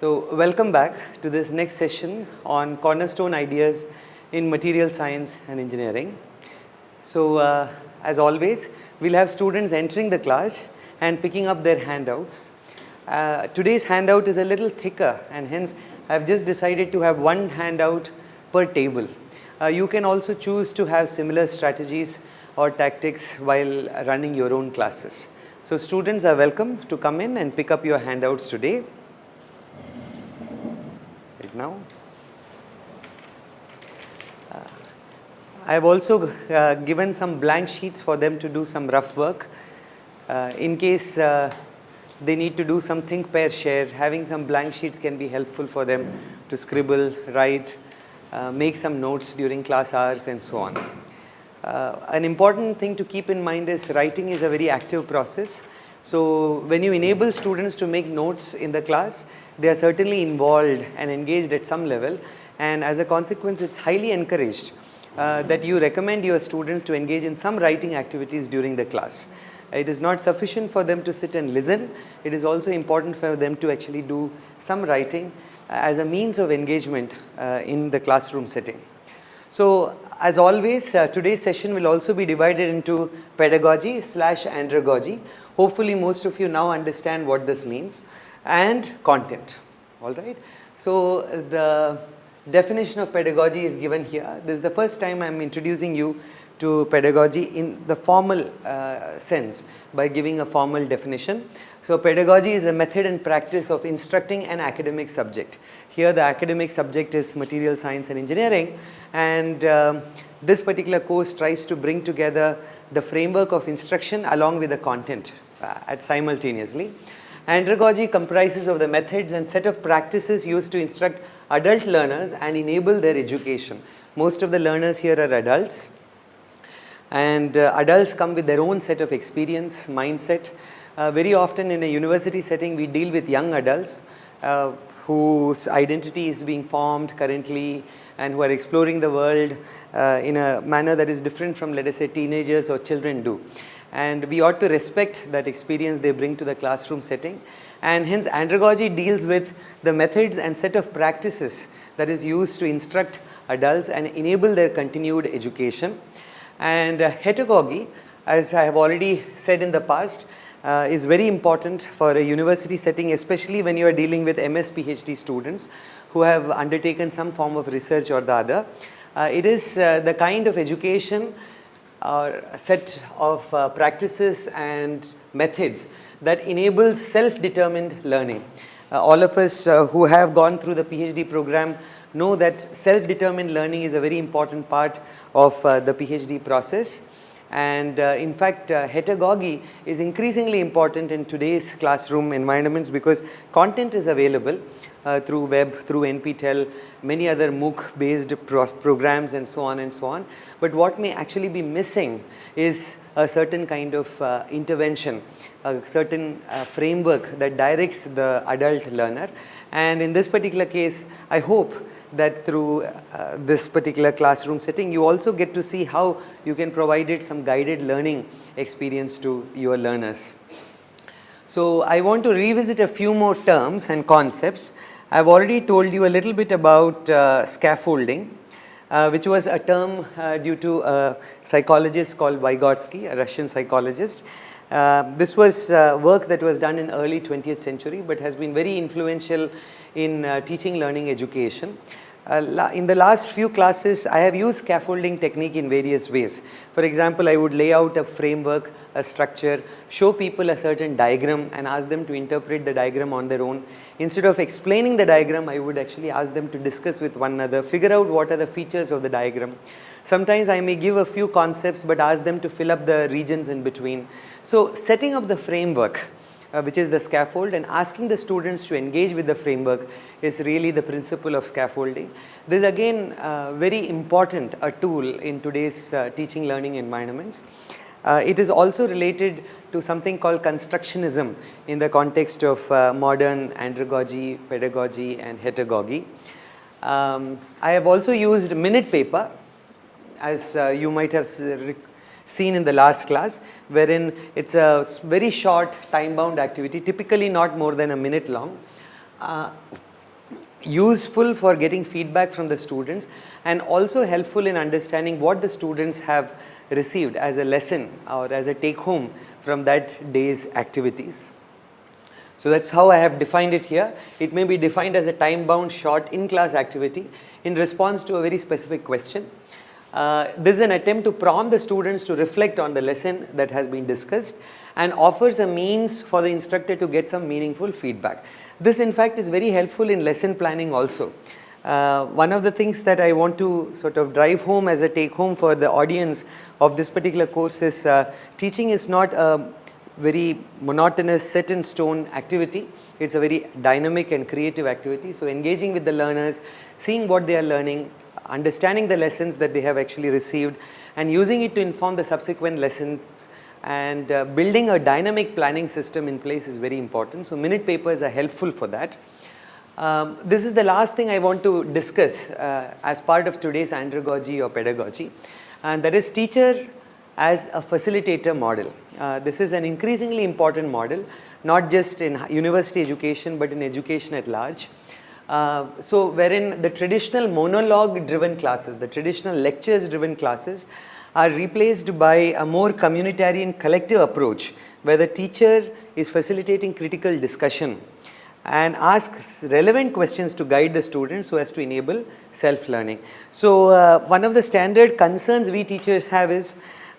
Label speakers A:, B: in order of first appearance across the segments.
A: So welcome back to this next session on Cornerstone Ideas in Material Science and Engineering. So as always, we'll have students entering the class and picking up their handouts. Today's handout is a little thicker, and hence I've just decided to have one handout per table. You can also choose to have similar strategies or tactics while running your own classes. So students are welcome to come in and pick up your handouts today. Right now. I have also given some blank sheets for them to do some rough work. In case they need to do some think, pair, share, having some blank sheets can be helpful for them to scribble, write, make some notes during class hours and so on. An important thing to keep in mind is writing is a very active process. So when you enable students to make notes in the class, they are certainly involved and engaged at some level, and as a consequence it's highly encouraged that you recommend your students to engage in some writing activities during the class. It is not sufficient for them to sit and listen. It is also important for them to actually do some writing as a means of engagement in the classroom setting. So as always, today's session will also be divided into pedagogy / andragogy. Hopefully most of you now understand what this means, and content. All right. So the definition of pedagogy is given here. This is the first time I am introducing you to pedagogy in the formal sense by giving a formal definition. So pedagogy is a method and practice of instructing an academic subject. Here the academic subject is material science and engineering, and this particular course tries to bring together the framework of instruction along with the content simultaneously. Andragogy comprises of the methods and set of practices used to instruct adult learners and enable their education. Most of the learners here are adults, and adults come with their own set of experience, mindset. Very often in a university setting we deal with young adults whose identity is being formed currently and who are exploring the world in a manner that is different from, let us say, teenagers or children do. And we ought to respect that experience they bring to the classroom setting, and hence andragogy deals with the methods and set of practices that is used to instruct adults and enable their continued education. And heterogogy, as I have already said in the past, is very important for a university setting, especially when you are dealing with MS PhD students who have undertaken some form of research or the other. It is the kind of education or set of practices and methods that enables self-determined learning. All of us who have gone through the PhD program know that self-determined learning is a very important part of the PhD process. And in fact, heterogogy is increasingly important in today's classroom environments because content is available through web, through NPTEL, many other MOOC based programs and so on and so on. But what may actually be missing is a certain kind of intervention, a certain framework that directs the adult learner. And in this particular case, I hope that through this particular classroom setting, you also get to see how you can provide it some guided learning experience to your learners. So I want to revisit a few more terms and concepts. I've already told you a little bit about scaffolding, which was a term due to a psychologist called Vygotsky, a Russian psychologist. This was work that was done in early 20th century but has been very influential in teaching learning education. In the last few classes, I have used scaffolding technique in various ways. For example, I would lay out a framework, a structure, show people a certain diagram and ask them to interpret the diagram on their own. Instead of explaining the diagram, I would actually ask them to discuss with one another, figure out what are the features of the diagram. Sometimes I may give a few concepts but ask them to fill up the regions in between. So setting up the framework, which is the scaffold, and asking the students to engage with the framework is really the principle of scaffolding. This is again very important a tool in today's teaching learning environments. It is also related to something called constructionism in the context of modern andragogy, pedagogy and heterogogy. I have also used minute paper, as you might have seen in the last class, wherein it's a very short time bound activity, typically not more than a minute long. useful for getting feedback from the students and also helpful in understanding what the students have received as a lesson or as a take home from that day's activities. So that's how I have defined it here. It may be defined as a time bound short in-class activity in response to a very specific question. This is an attempt to prompt the students to reflect on the lesson that has been discussed and offers a means for the instructor to get some meaningful feedback. This in fact is very helpful in lesson planning also. One of the things that I want to sort of drive home as a take home for the audience of this particular course is teaching is not a very monotonous set in stone activity. It's a very dynamic and creative activity. So engaging with the learners, seeing what they are learning, understanding the lessons that they have actually received and using it to inform the subsequent lessons and building a dynamic planning system in place is very important. So minute papers are helpful for that. This is the last thing I want to discuss as part of today's andragogy or pedagogy, and that is teacher as a facilitator model. This is an increasingly important model, not just in university education but in education at large. So wherein the traditional monologue driven classes, the traditional lectures driven classes are replaced by a more communitarian collective approach where the teacher is facilitating critical discussion and asks relevant questions to guide the students so as to enable self-learning. So one of the standard concerns we teachers have is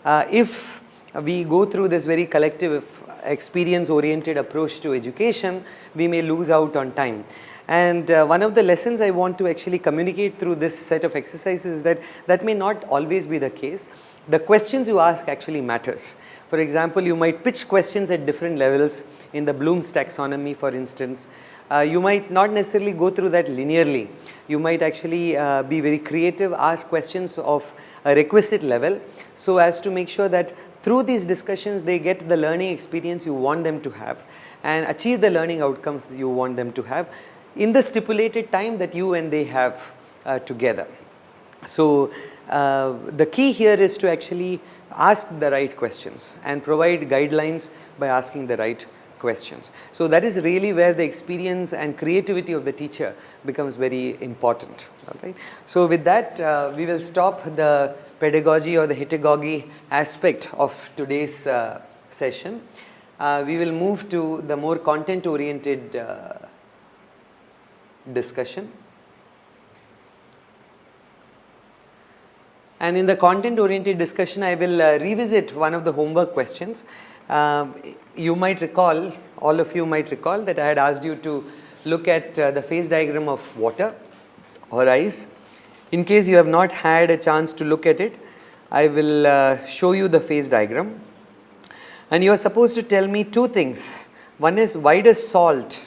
A: if we go through this very collective experience oriented approach to education, we may lose out on time. And one of the lessons I want to actually communicate through this set of exercises is that that may not always be the case. The questions you ask actually matters. For example, you might pitch questions at different levels in the Bloom's taxonomy, for instance. You might not necessarily go through that linearly. You might actually be very creative, ask questions of a requisite level so as to make sure that through these discussions they get the learning experience you want them to have and achieve the learning outcomes that you want them to have in the stipulated time that you and they have together. So the key here is to actually ask the right questions and provide guidelines by asking the right questions. So that is really where the experience and creativity of the teacher becomes very important. All right. So with that, we will stop the pedagogy or the pedagogy aspect of today's session. We will move to the more content-oriented discussion. And in the content-oriented discussion, I will revisit one of the homework questions. You might recall, all of you might recall that I had asked you to look at the phase diagram of water or ice. In case you have not had a chance to look at it, I will show you the phase diagram. And you are supposed to tell me two things. One is, why does salt,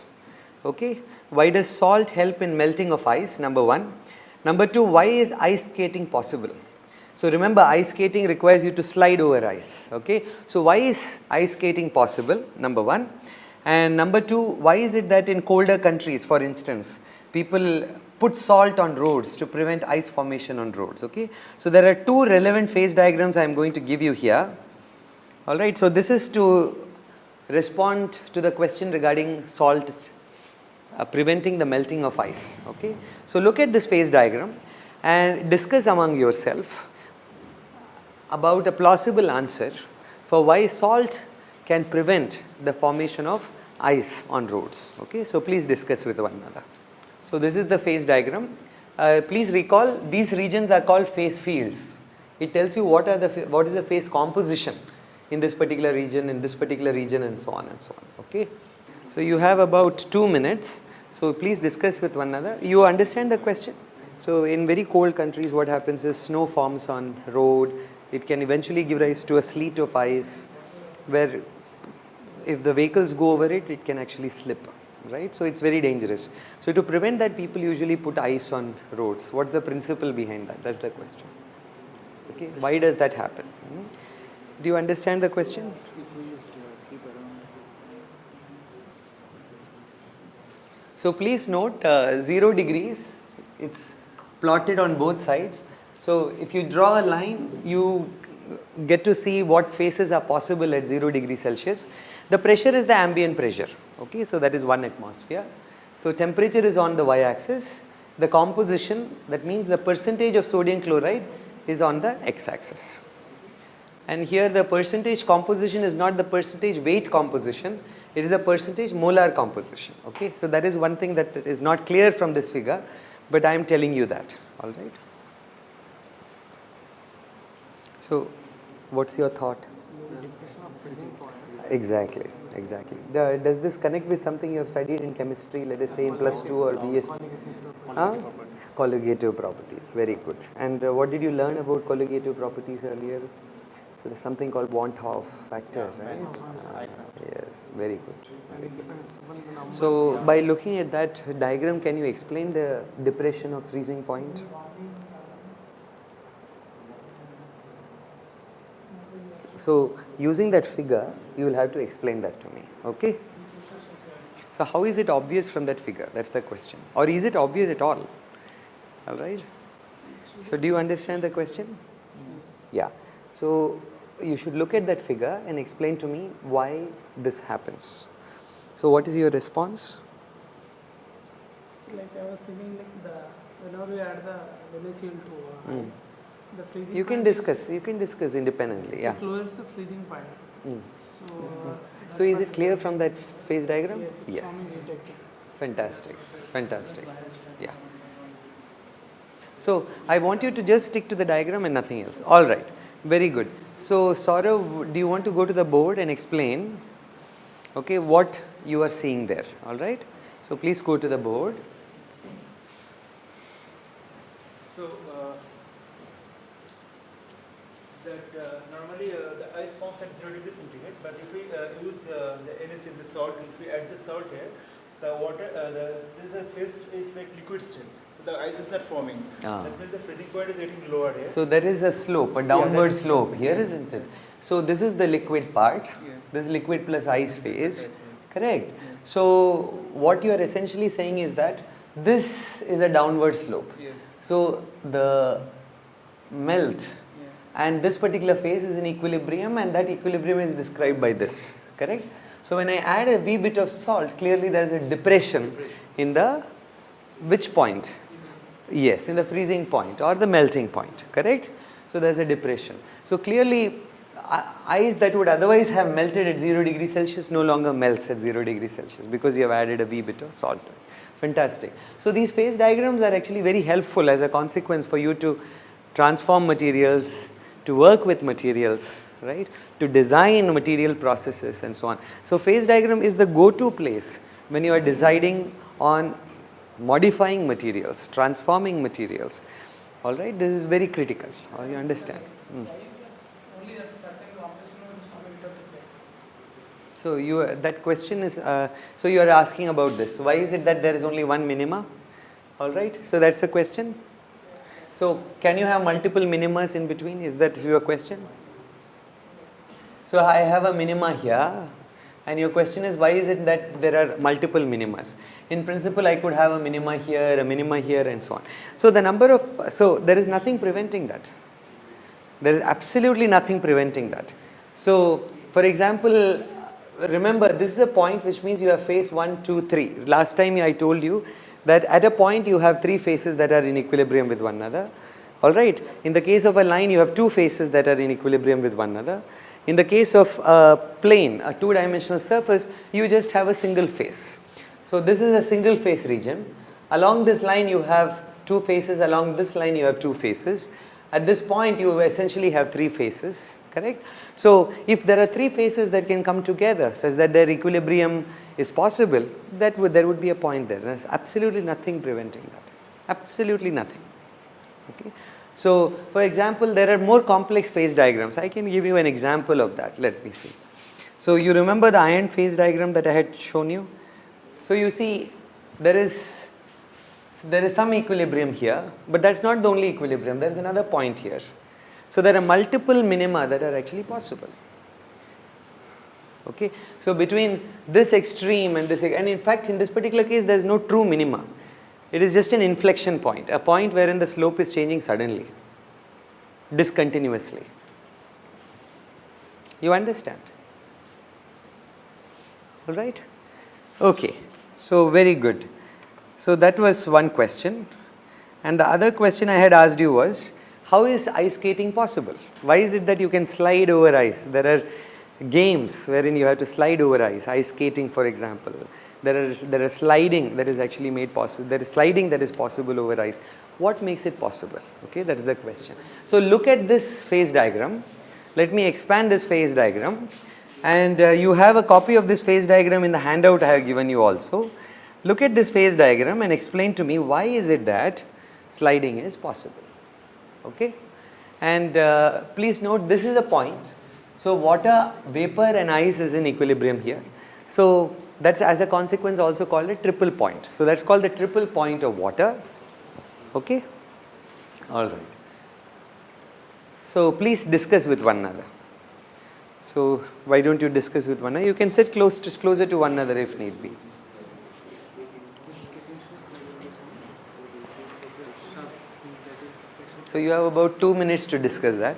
A: okay, why does salt help in melting of ice, number one. Number two, why is ice skating possible? So remember, ice skating requires you to slide over ice, okay. So why is ice skating possible, number one. And number two, why is it that in colder countries, for instance, people put salt on roads to prevent ice formation on roads, okay. So there are two relevant phase diagrams I am going to give you here. Alright, so this is to respond to the question regarding salt preventing the melting of ice, okay. So look at this phase diagram and discuss among yourself about a plausible answer for why salt can prevent the formation of ice on roads, okay. So please discuss with one another. So this is the phase diagram. Please recall, these regions are called phase fields. It tells you what is the phase composition in this particular region, in this particular region, and so on and so on, okay. So you have about 2 minutes. So please discuss with one another. You understand the question? So in very cold countries, what happens is snow forms on road. It can eventually give rise to a sleet of ice where if the vehicles go over it, it can actually slip, right? So it's very dangerous. So to prevent that, people usually put ice on roads. What's the principle behind that? That's the question. Okay, why does that happen? Do you understand the question? So please note 0 degrees, it's plotted on both sides. So if you draw a line, you get to see what phases are possible at 0 degrees Celsius. The pressure is the ambient pressure, okay, so that is 1 atmosphere. So So temperature is on the y-axis, the composition, that means the percentage of sodium chloride, is on the x-axis. And here the percentage composition is not the percentage weight composition, it is the percentage molar composition. Okay, so that is one thing that is not clear from this figure, but I am telling you that. All right. So, what's your thought? Exactly, exactly. Does this connect with something you have studied in chemistry, let us say in +2 or BS? Colligative properties, very good. And what did you learn about colligative properties earlier? So there's something called want-Hoff factor, right? Yes, very good. Very good. So by looking at that diagram, can you explain the depression of freezing point? So using that figure, you will have to explain that to me, okay? So how is it obvious from that figure? That's the question. Or is it obvious at all? All right. So do you understand the question? Yeah. So you should look at that figure and explain to me why this happens. So what is your response?
B: Like I was thinking, like whenever we add the Venezian to ice, the freezing
A: you can discuss. You can discuss independently. Yeah.
B: It lowers the freezing point.
A: So is it clear from that phase diagram?
B: Yes. It's forming.
A: Fantastic. Fantastic. Yeah. So I want you to just stick to the diagram and nothing else. All right. Very good. So Saurav, do you want to go to the board and explain, okay, what you are seeing there? All right. So please go to the board.
C: So normally the ice forms at 0 degrees centigrade, but if we use the NaCl, the salt, if we add the salt here, the water, this phase is like liquid state. So the ice is not forming. That means the freezing point is getting lower here.
A: So there is a slope, a downward slope here, isn't it? So this is the liquid part.
C: Yes.
A: This is liquid plus ice phase. Correct. Yes. So what you are essentially saying is that this is a downward slope.
C: Yes.
A: So the melt and this particular phase is in equilibrium, and that equilibrium is described by this. Correct. So when I add a wee bit of salt, clearly there is a depression in the which point? Yes, in the freezing point or the melting point. Correct. So there is a depression. So clearly ice that would otherwise have melted at 0 degrees Celsius no longer melts at 0 degrees Celsius because you have added a wee bit of salt. Fantastic. So these phase diagrams are actually very helpful as a consequence for you to transform materials, to work with materials, right, to design material processes and so on. So phase diagram is the go-to place when you are deciding on modifying materials, transforming materials. All right, this is very critical. You understand?
B: Only that certain composition is forming without decay.
A: So that question is, so you are asking about this. Why is it that there is only one minima? All right, so that's the question. So can you have multiple minimas in between? Is that your question? So I have a minima here, and your question is why is it that there are multiple minimas? In principle, I could have a minima here, and so on. So the number of, so there is nothing preventing that. There is absolutely nothing preventing that. So for example, remember this is a point which means you have phase 1, 2, 3. Last time I told you that at a point you have 3 faces that are in equilibrium with one another. All right. In the case of a line, you have 2 faces that are in equilibrium with one another. In the case of a plane, a 2-dimensional surface, you just have a single face. So this is a single face region. Along this line, you have 2 faces. Along this line, you have 2 faces. At this point, you essentially have 3 faces. Correct? So if there are 3 faces that can come together such that their equilibrium is possible, there would be a point there. There's absolutely nothing preventing that. Absolutely nothing. Okay. So for example, there are more complex phase diagrams. I can give you an example of that. Let me see. So you remember the iron phase diagram that I had shown you? So you see there is some equilibrium here, but that's not the only equilibrium. There is another point here. So there are multiple minima that are actually possible. Okay. So between this extreme and this, and in fact in this particular case there is no true minima. It is just an inflection point, a point wherein the slope is changing suddenly, discontinuously. You understand? All right? Okay. So very good. So that was one question. And the other question I had asked you was, how is ice skating possible? Why is it that you can slide over ice? There are games wherein you have to slide over ice skating for example. There is sliding that is actually made possible. There is sliding that is possible over ice. What makes it possible? Okay, that is the question. So look at this phase diagram. Let me expand this phase diagram. And you have a copy of this phase diagram in the handout I have given you also. Look at this phase diagram and explain to me why is it that sliding is possible. Okay, and please note this is a point. So water, vapor and ice is in equilibrium here. So that's as a consequence also called a triple point. So that's called the triple point of water. Okay, all right. So please discuss with one another. So why don't you discuss with one another? You can sit closer to one another if need be. So you have about 2 minutes to discuss that.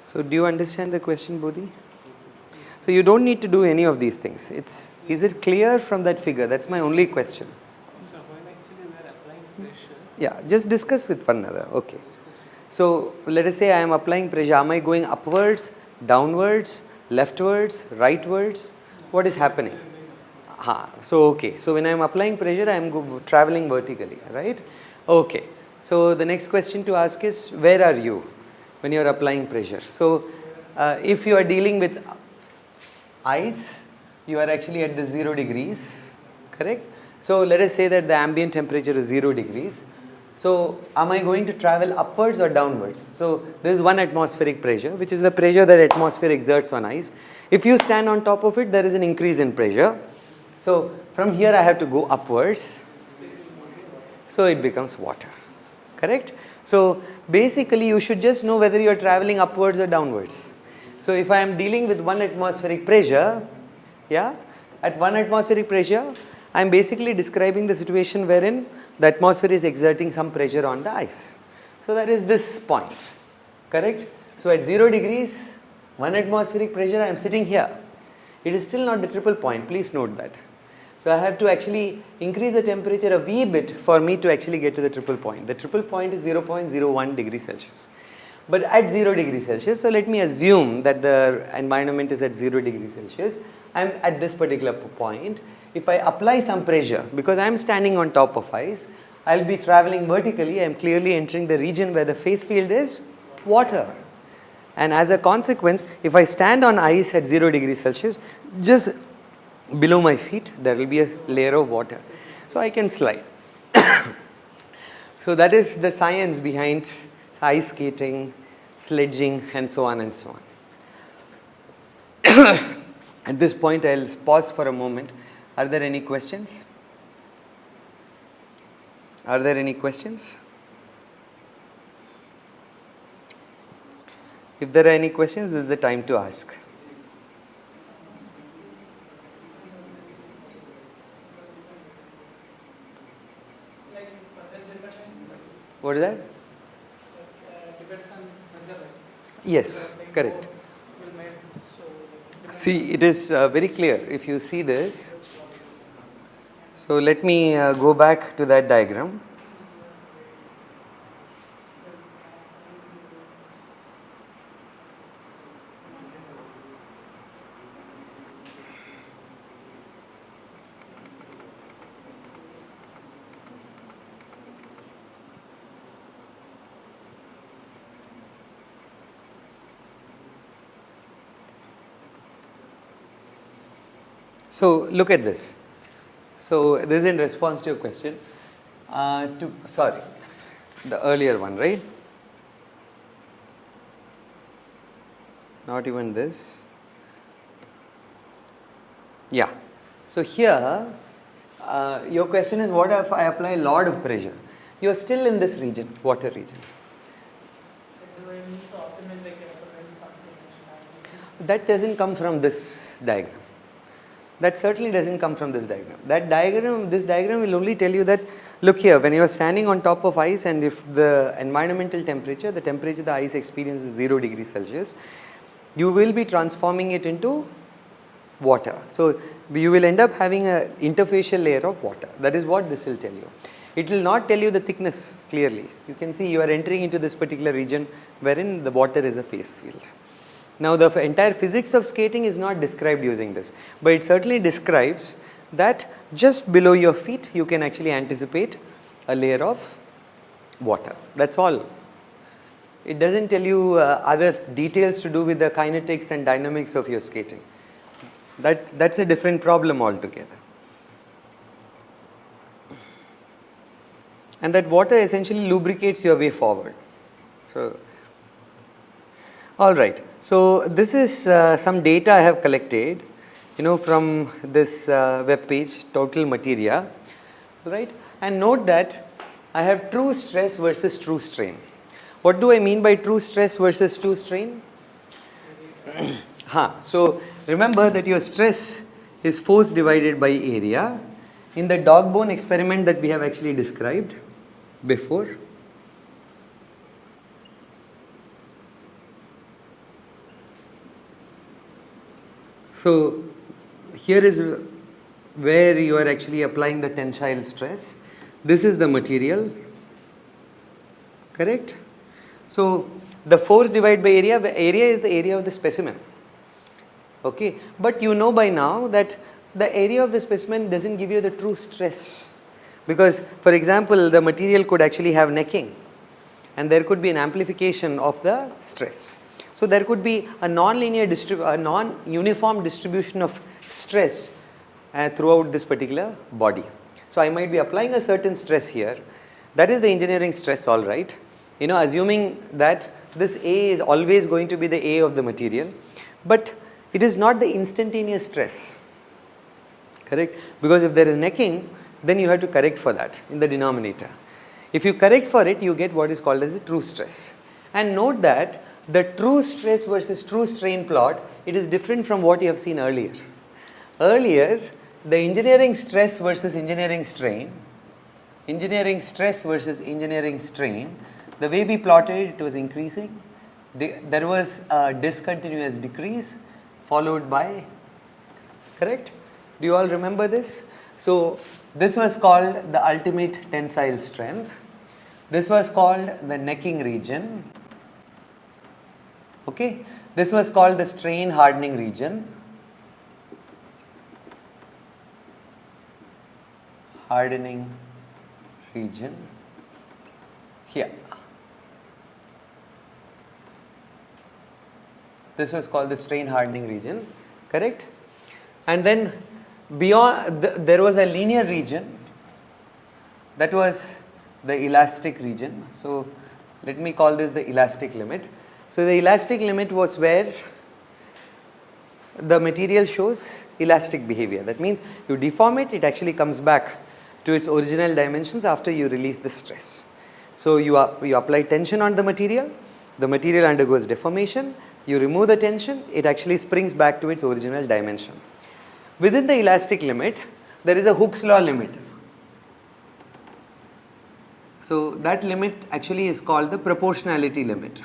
A: So do you understand the question, Bodhi? So you don't need to do any of these things. Is it clear from that figure? That's my only question.
B: So when actually we are applying pressure.
A: Yeah, just discuss with one another. Okay. So let us say I am applying pressure. Am I going upwards, downwards, leftwards, rightwards? What is happening? So okay. So when I am applying pressure, I am traveling vertically, right? Okay. So the next question to ask is, where are you when you are applying pressure? So if you are dealing with ice, you are actually at the 0 degrees, correct? So let us say that the ambient temperature is 0 degrees. So am I going to travel upwards or downwards? So there is 1 atmospheric pressure, which is the pressure that atmosphere exerts on ice. If you stand on top of it, there is an increase in pressure. So from here I have to go upwards. So it becomes water, correct? So basically you should just know whether you are traveling upwards or downwards. So if I am dealing with 1 atmospheric pressure, yeah, at 1 atmospheric pressure, I am basically describing the situation wherein the atmosphere is exerting some pressure on the ice. So that is this point, correct? So at 0 degrees, 1 atmospheric pressure, I am sitting here. It is still not the triple point, please note that. So I have to actually increase the temperature a wee bit for me to actually get to the triple point. The triple point is 0.01 degrees Celsius. But at 0 degrees Celsius, so let me assume that the environment is at 0 degrees Celsius. I am at this particular point. If I apply some pressure, because I am standing on top of ice, I will be traveling vertically. I am clearly entering the region where the phase field is water. And as a consequence, if I stand on ice at 0 degrees Celsius, just below my feet, there will be a layer of water. So I can slide. So that is the science behind ice skating, sledging, and so on and so on. At this point, I will pause for a moment. Are there any questions? Are there any questions? If there are any questions, this is the time to ask. What is that?
B: Depends on pressure, right?
A: Yes, correct.
B: Will make so
A: See, it is very clear if you see this. So let me go back to that diagram. So look at this. So this is in response to your question. Sorry, the earlier one, right? not even this. Yeah. So here, your question is, what if I apply a lot of pressure? You are still in this region, water region.
B: Do I need to optimize like something?
A: That doesn't come from this diagram. That certainly doesn't come from this diagram. This diagram will only tell you that, look here, when you are standing on top of ice and if the environmental temperature, the temperature the ice experiences is 0 degrees Celsius, you will be transforming it into water. So you will end up having an interfacial layer of water. That is what this will tell you. It will not tell you the thickness clearly. You can see you are entering into this particular region wherein the water is a phase field. Now the entire physics of skating is not described using this, but it certainly describes that just below your feet you can actually anticipate a layer of water. That's all. It doesn't tell you other details to do with the kinetics and dynamics of your skating. That's a different problem altogether. And that water essentially lubricates your way forward. So, all right. So this is some data I have collected, from this web page, Total Materia, right? And note that I have true stress versus true strain. What do I mean by true stress versus true strain? So remember that your stress is force divided by area in the dog bone experiment that we have actually described before. So here is where you are actually applying the tensile stress. This is the material, correct? So the force divided by area is the area of the specimen. Okay, but you know by now that the area of the specimen doesn't give you the true stress, because for example the material could actually have necking and there could be an amplification of the stress. So there could be a non-uniform distribution of stress throughout this particular body. So I might be applying a certain stress here. That is the engineering stress, all right. Assuming that this A is always going to be the A of the material, but it is not the instantaneous stress, correct? Because if there is necking, then you have to correct for that in the denominator. If you correct for it, you get what is called as the true stress. And note that the true stress versus true strain plot, it is different from what you have seen earlier. Earlier, the engineering stress versus engineering strain, the way we plotted it, it was increasing. There was a discontinuous decrease followed by, correct? Do you all remember this? So this was called the ultimate tensile strength. This was called the necking region. Okay, this was called the strain hardening region. Hardening region here. This was called the strain hardening region, correct? And then beyond, there was a linear region, that was the elastic region. So let me call this the elastic limit. So the elastic limit was where the material shows elastic behavior. That means you deform it, it actually comes back to its original dimensions after you release the stress. So you apply tension on the material undergoes deformation, you remove the tension, it actually springs back to its original dimension. Within the elastic limit, there is a Hooke's law limit. So that limit actually is called the proportionality limit.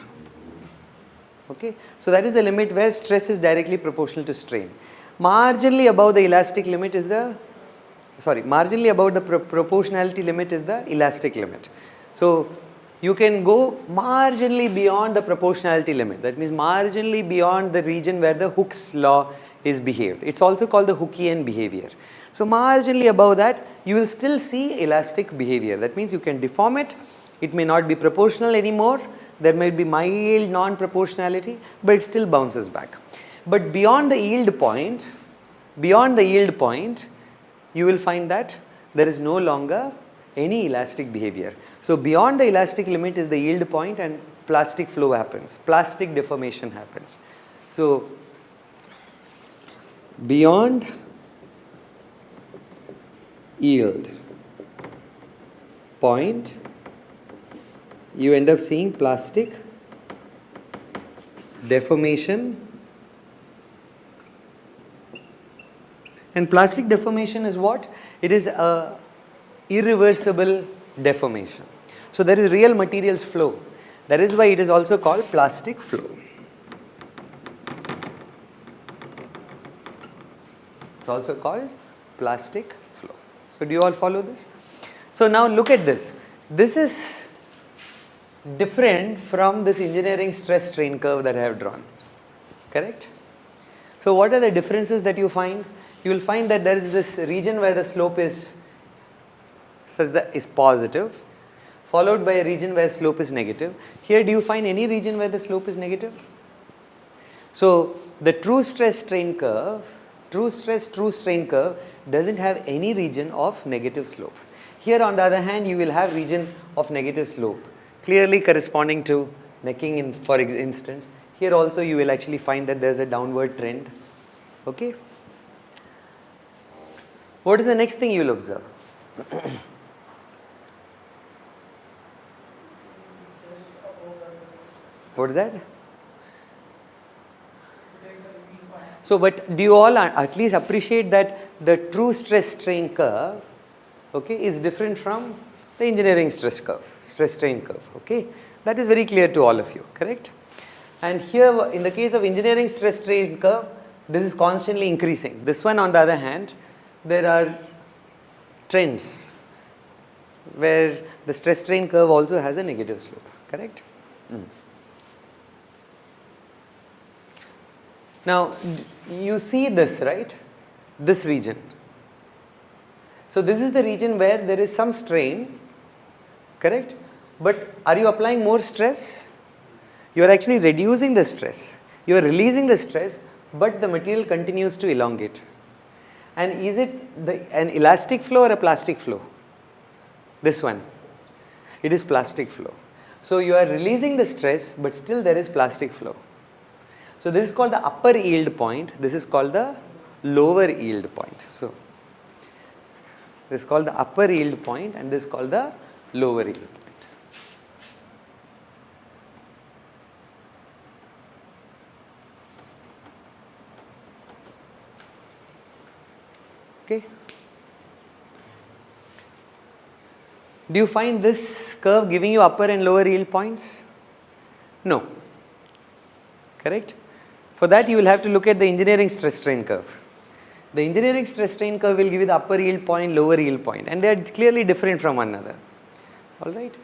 A: Okay, so that is the limit where stress is directly proportional to strain. Marginally above the elastic limit is marginally above the proportionality limit is the elastic limit. So you can go marginally beyond the proportionality limit. That means marginally beyond the region where the Hooke's law is behaved. It's also called the Hookean behavior. So marginally above that, you will still see elastic behavior. That means you can deform it. It may not be proportional anymore. There may be mild non-proportionality, but it still bounces back. But beyond the yield point, you will find that there is no longer any elastic behavior. So beyond the elastic limit is the yield point and plastic flow happens, plastic deformation happens. So beyond yield point, you end up seeing plastic deformation. And plastic deformation is what? It is a irreversible deformation. So there is real materials flow. That is why it is also called plastic flow. It's also called plastic flow. So do you all follow this? So now look at this. This is different from this engineering stress strain curve that I have drawn. Correct? So what are the differences that you find? You will find that there is this region where the slope is such that is positive, followed by a region where slope is negative. Here, do you find any region where the slope is negative? So the true stress strain curve, true strain curve doesn't have any region of negative slope. Here on the other hand, you will have region of negative slope, clearly corresponding to necking in, for instance. Here also you will actually find that there is a downward trend. Okay. What is the next thing you will observe? What is that? So, but do you all at least appreciate that the true stress strain curve, okay, is different from the engineering stress strain curve, okay? That is very clear to all of you, correct? And here in the case of engineering stress strain curve, this is constantly increasing. This one on the other hand, there are trends where the stress strain curve also has a negative slope, correct? Now you see this, right? This region. So this is the region where there is some strain, correct? But are you applying more stress? You are actually reducing the stress. You are releasing the stress, but the material continues to elongate. And is it an elastic flow or a plastic flow? This one. It is plastic flow. So you are releasing the stress, but still there is plastic flow. So this is called the upper yield point. This is called the lower yield point. So this is called the upper yield point, and this is called the lower yield point. Okay. Do you find this curve giving you upper and lower yield points? No. Correct? For that you will have to look at the engineering stress strain curve. The engineering stress strain curve will give you the upper yield point, lower yield point, and they are clearly different from one another. Alright?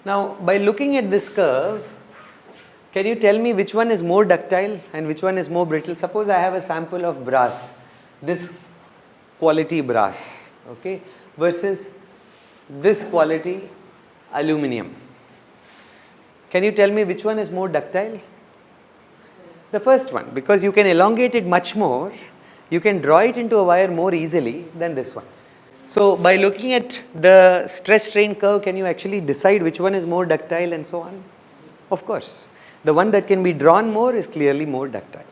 A: Now by looking at this curve, can you tell me which one is more ductile and which one is more brittle? Suppose I have a sample of brass, this quality brass, okay, versus this quality aluminum. Can you tell me which one is more ductile? The first one, because you can elongate it much more, you can draw it into a wire more easily than this one. So by looking at the stress strain curve, can you actually decide which one is more ductile and so on? Of course. The one that can be drawn more is clearly more ductile.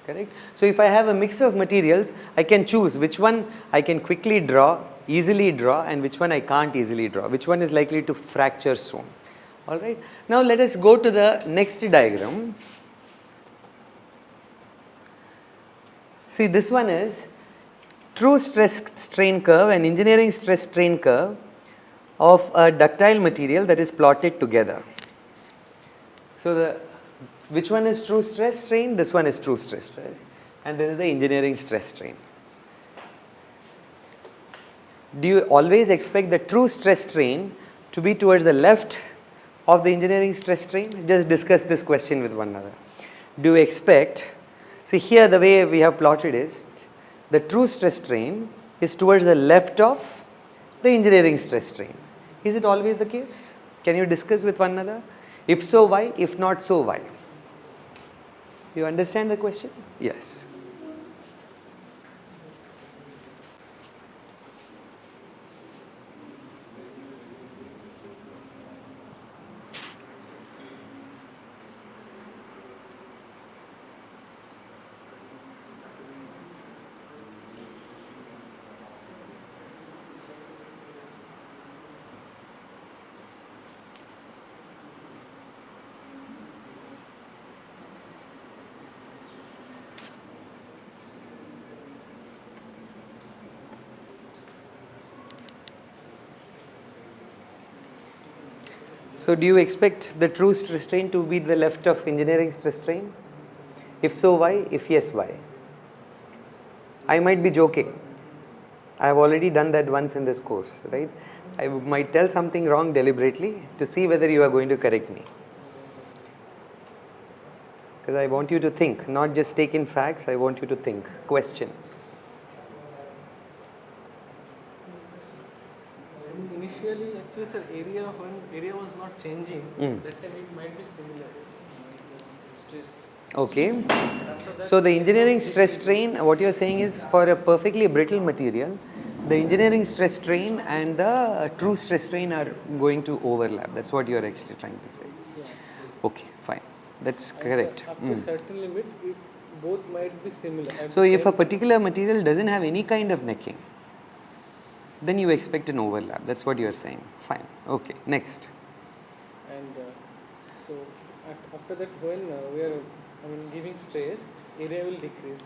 A: Correct? So if I have a mix of materials, I can choose which one I can quickly draw, easily draw, and which one I can't easily draw, which one is likely to fracture soon. Alright. Now let us go to the next diagram. See, this one is true stress strain curve and engineering stress strain curve of a ductile material that is plotted together. So which one is true stress strain? This one is true stress strain, and this is the engineering stress strain. Do you always expect the true stress strain to be towards the left of the engineering stress strain? Just discuss this question with one another. Do you expect, see here the way we have plotted is, the true stress strain is towards the left of the engineering stress strain. Is it always the case? Can you discuss with one another? If so, why? If not so, why? You understand the question? Yes. So do you expect the true stress strain to be the left of engineering stress strain? If so, why? If yes, why? I might be joking. I have already done that once in this course, right? I might tell something wrong deliberately to see whether you are going to correct me. Because I want you to think, not just take in facts, I want you to think, question.
B: Initially, actually, sir, when area was not changing, that time it might be similar. Stress.
A: Okay. So the engineering stress strain, what you are saying is for a perfectly brittle material, the engineering stress strain and the true stress strain are going to overlap. That's what you are actually trying to say.
B: Yeah.
A: Okay, fine. That's correct.
B: After a certain limit, both might be similar.
A: So if a particular material doesn't have any kind of necking, then you expect an overlap. That's what you are saying. Fine. Okay, next.
B: And so after that, when we are giving stress, area will decrease.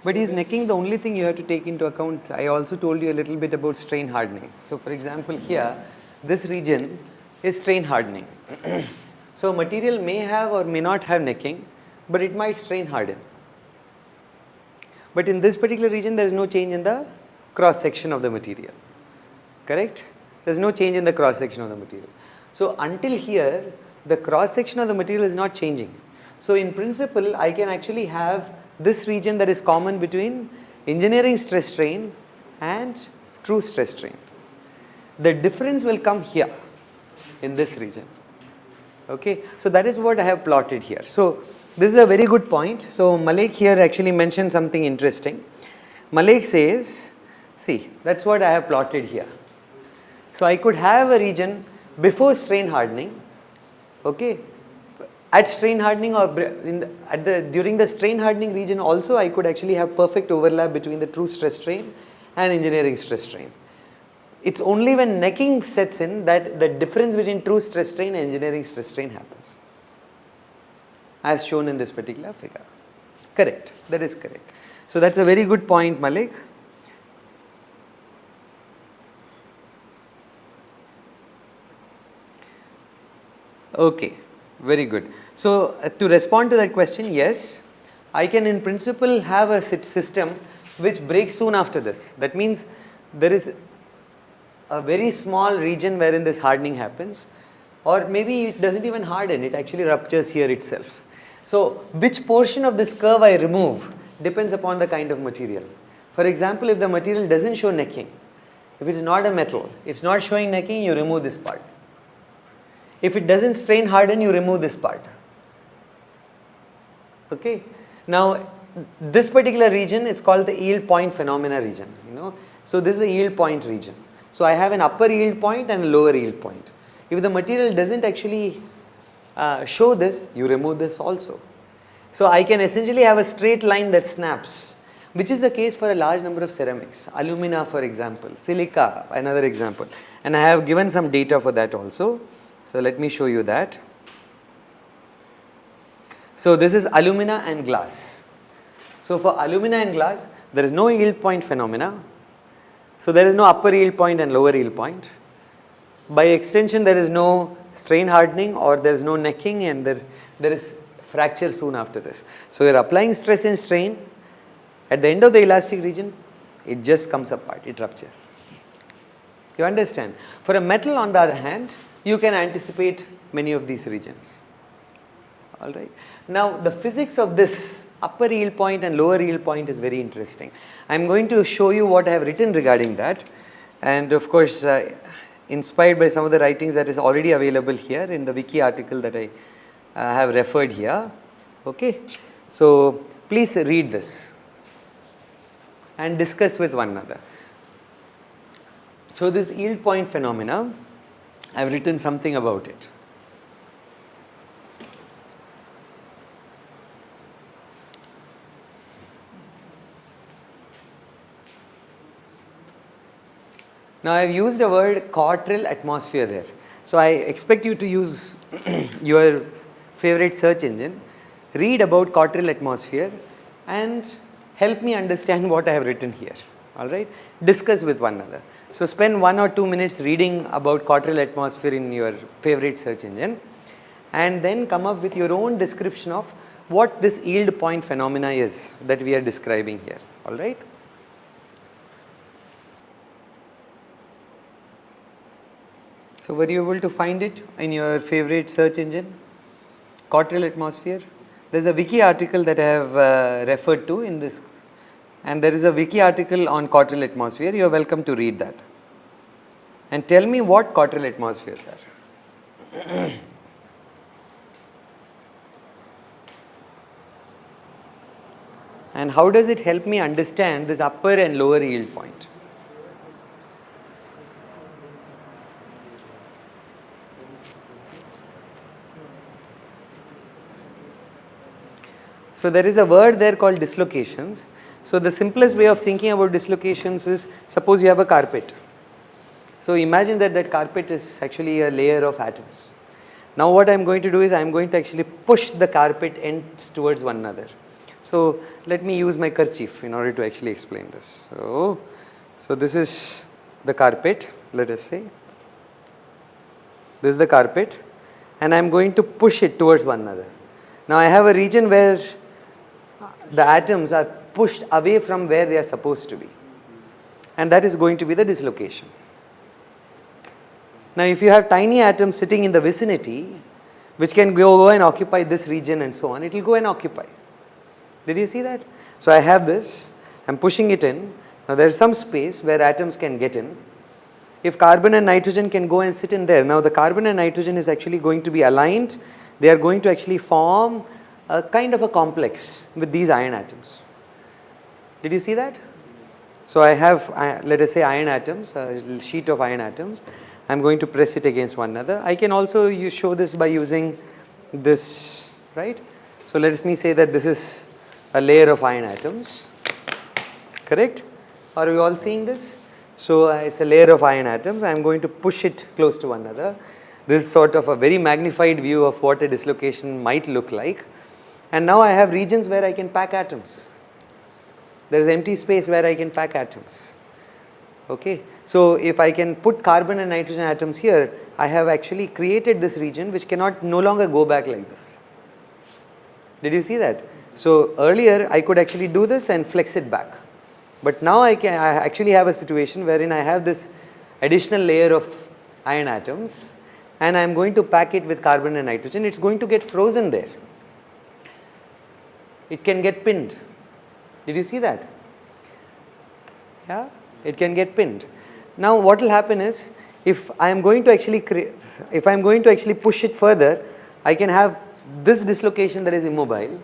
A: But is necking the only thing you have to take into account? I also told you a little bit about strain hardening. So for example, here, this region is strain hardening. So material may have or may not have necking, but it might strain harden. But in this particular region, there is no change in the cross section of the material. Correct? There is no change in the cross section of the material. So until here, the cross section of the material is not changing. So in principle, I can actually have this region that is common between engineering stress strain and true stress strain. The difference will come here in this region. Okay, so that is what I have plotted here. So this is a very good point. So Malik here actually mentioned something interesting. Malik says, see, that's what I have plotted here. So I could have a region before strain hardening, okay, at strain hardening or during the strain hardening region also I could actually have perfect overlap between the true stress strain and engineering stress strain. It's only when necking sets in that the difference between true stress strain and engineering stress strain happens, as shown in this particular figure. Correct, that is correct. So that's a very good point, Malik. Okay, very good. So to respond to that question, yes, I can in principle have a system which breaks soon after this. That means there is a very small region wherein this hardening happens, or maybe it doesn't even harden, it actually ruptures here itself. So which portion of this curve I remove depends upon the kind of material. For example, if the material doesn't show necking, if it is not a metal, it's not showing necking, you remove this part. If it doesn't strain harden, you remove this part. Okay. Now this particular region is called the yield point phenomena region. So this is the yield point region. So I have an upper yield point and a lower yield point. If the material doesn't actually show this, you remove this also. So I can essentially have a straight line that snaps, which is the case for a large number of ceramics. Alumina, for example, silica, another example. And I have given some data for that also. So let me show you that. So this is alumina and glass. So for alumina and glass, there is no yield point phenomena. So there is no upper yield point and lower yield point. By extension, there is no strain hardening or there is no necking, and there is fracture soon after this. So you are applying stress and strain. At the end of the elastic region, it just comes apart, it ruptures. You understand? For a metal, on the other hand, you can anticipate many of these regions. Alright. Now the physics of this upper yield point and lower yield point is very interesting. I am going to show you what I have written regarding that, and of course inspired by some of the writings that is already available here in the wiki article that I have referred here. Okay. So please read this and discuss with one another. So this yield point phenomena, I have written something about it. Now I have used the word quartile atmosphere there. So I expect you to use your favorite search engine, read about quartile atmosphere and help me understand what I have written here. Alright, discuss with one another. So spend 1 or 2 minutes reading about quartile atmosphere in your favorite search engine, and then come up with your own description of what this yield point phenomena is that we are describing here. Alright. So were you able to find it in your favorite search engine? Quartile atmosphere. There is a wiki article that I have referred to in this, and there is a wiki article on quartile atmosphere. You are welcome to read that. And tell me what quartile atmospheres are. And how does it help me understand this upper and lower yield point? So there is a word there called dislocations. So the simplest way of thinking about dislocations is, suppose you have a carpet. So imagine that that carpet is actually a layer of atoms. Now what I am going to do is I am going to actually push the carpet ends towards one another. So let me use my kerchief in order to actually explain this. So this is the carpet, let us say. This is the carpet, and I am going to push it towards one another. Now I have a region where the atoms are pushed away from where they are supposed to be, and that is going to be the dislocation. Now if you have tiny atoms sitting in the vicinity which can go and occupy this region and so on, it will go and occupy. Did you see that? So I have this, I am pushing it in. Now there is some space where atoms can get in. If carbon and nitrogen can go and sit in there, now the carbon and nitrogen is actually going to be aligned. They are going to actually form a kind of a complex with these iron atoms. Did you see that? So I have, let us say, iron atoms, a sheet of iron atoms. I am going to press it against one another. I can also show this by using this, right? So let me say that this is a layer of iron atoms, correct? Are we all seeing this? So it's a layer of iron atoms. I am going to push it close to one another. This is sort of a very magnified view of what a dislocation might look like. And now I have regions where I can pack atoms. There is empty space where I can pack atoms. Okay. So if I can put carbon and nitrogen atoms here, I have actually created this region which cannot no longer go back like this. Did you see that? So earlier I could actually do this and flex it back. But now I actually have a situation wherein I have this additional layer of iron atoms, and I am going to pack it with carbon and nitrogen. It is going to get frozen there. It can get pinned. Did you see that? Yeah, it can get pinned. Now what will happen is, if I am going to actually push it further, I can have this dislocation that is immobile.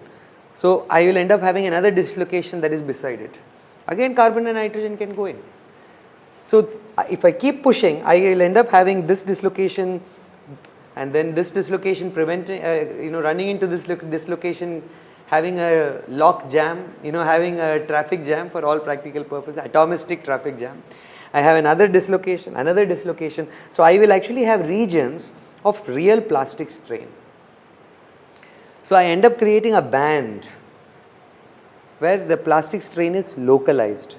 A: So I will end up having another dislocation that is beside it. Again carbon and nitrogen can go in. So if I keep pushing, I will end up having this dislocation, and then this dislocation running into this dislocation, having a lock jam, having a traffic jam for all practical purposes, atomistic traffic jam. I have another dislocation. So I will actually have regions of real plastic strain. So I end up creating a band where the plastic strain is localized.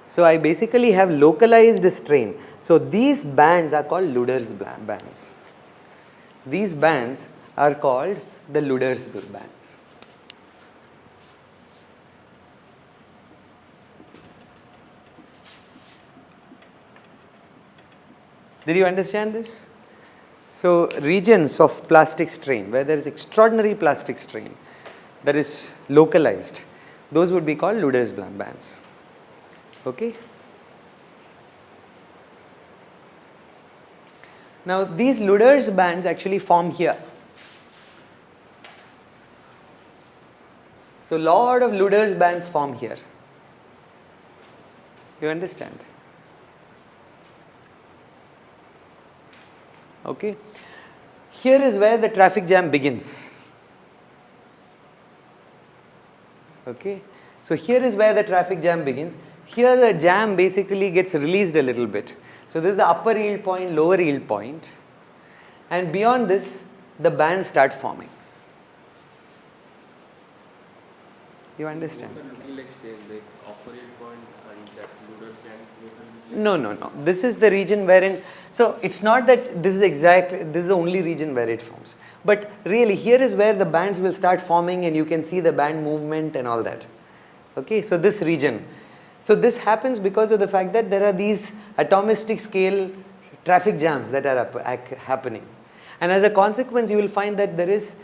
A: So I basically have localized strain. So these bands are called Ludder's bands. These bands are called the Ludder's bands. Did you understand this? So regions of plastic strain, where there is extraordinary plastic strain that is localized, those would be called Ludder's bands. Okay. Now these Ludder's bands actually form here. So lot of Ludder's bands form here. You understand? Okay. Here is where the traffic jam begins. Okay. So here is where the traffic jam begins. Here the jam basically gets released a little bit. So this is the upper yield point, lower yield point, and beyond this the bands start forming. You understand?
D: Looking like same, like opposite point and that Ludder can
A: No. This is the region wherein, so it's not that this is the only region where it forms. But really here is where the bands will start forming and you can see the band movement and all that. Okay, so this region. So this happens because of the fact that there are these atomistic scale traffic jams that are happening. And as a consequence, you will find that there is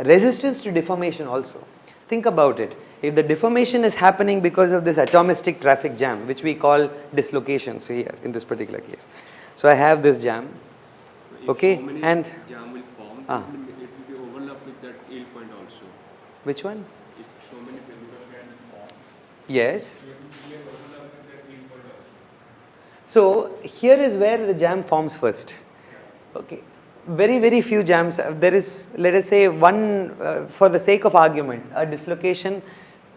A: resistance to deformation also. Think about it. If the deformation is happening because of this atomistic traffic jam, which we call dislocations here in this particular case. So I have this jam, okay,
D: so many
A: and
D: jam will form, it will be overlap with that yield point also.
A: which one?
D: If so many Ludder can form,
A: Yes.
D: it will be overlap with that yield point also.
A: So here is where the jam forms first. Okay. Very few jams. There is, let us say, one, for the sake of argument, a dislocation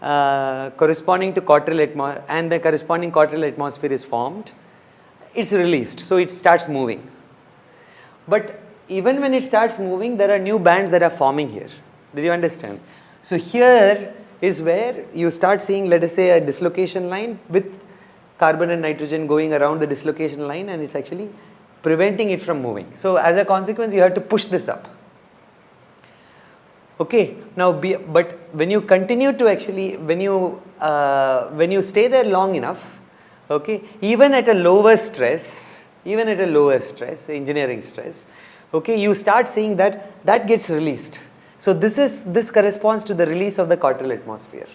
A: corresponding to quartal atmosphere, and the corresponding quartal atmosphere is formed. It's released, so it starts moving. But even when it starts moving, there are new bands that are forming here. Did you understand? So here is where you start seeing, let us say, a dislocation line with carbon and nitrogen going around the dislocation line, and it's actually preventing it from moving. So as a consequence, you have to push this up. Okay, now but when you continue to actually, when you stay there long enough, okay, even at a lower stress, engineering stress, okay, you start seeing that gets released. So this corresponds to the release of the quartal atmosphere.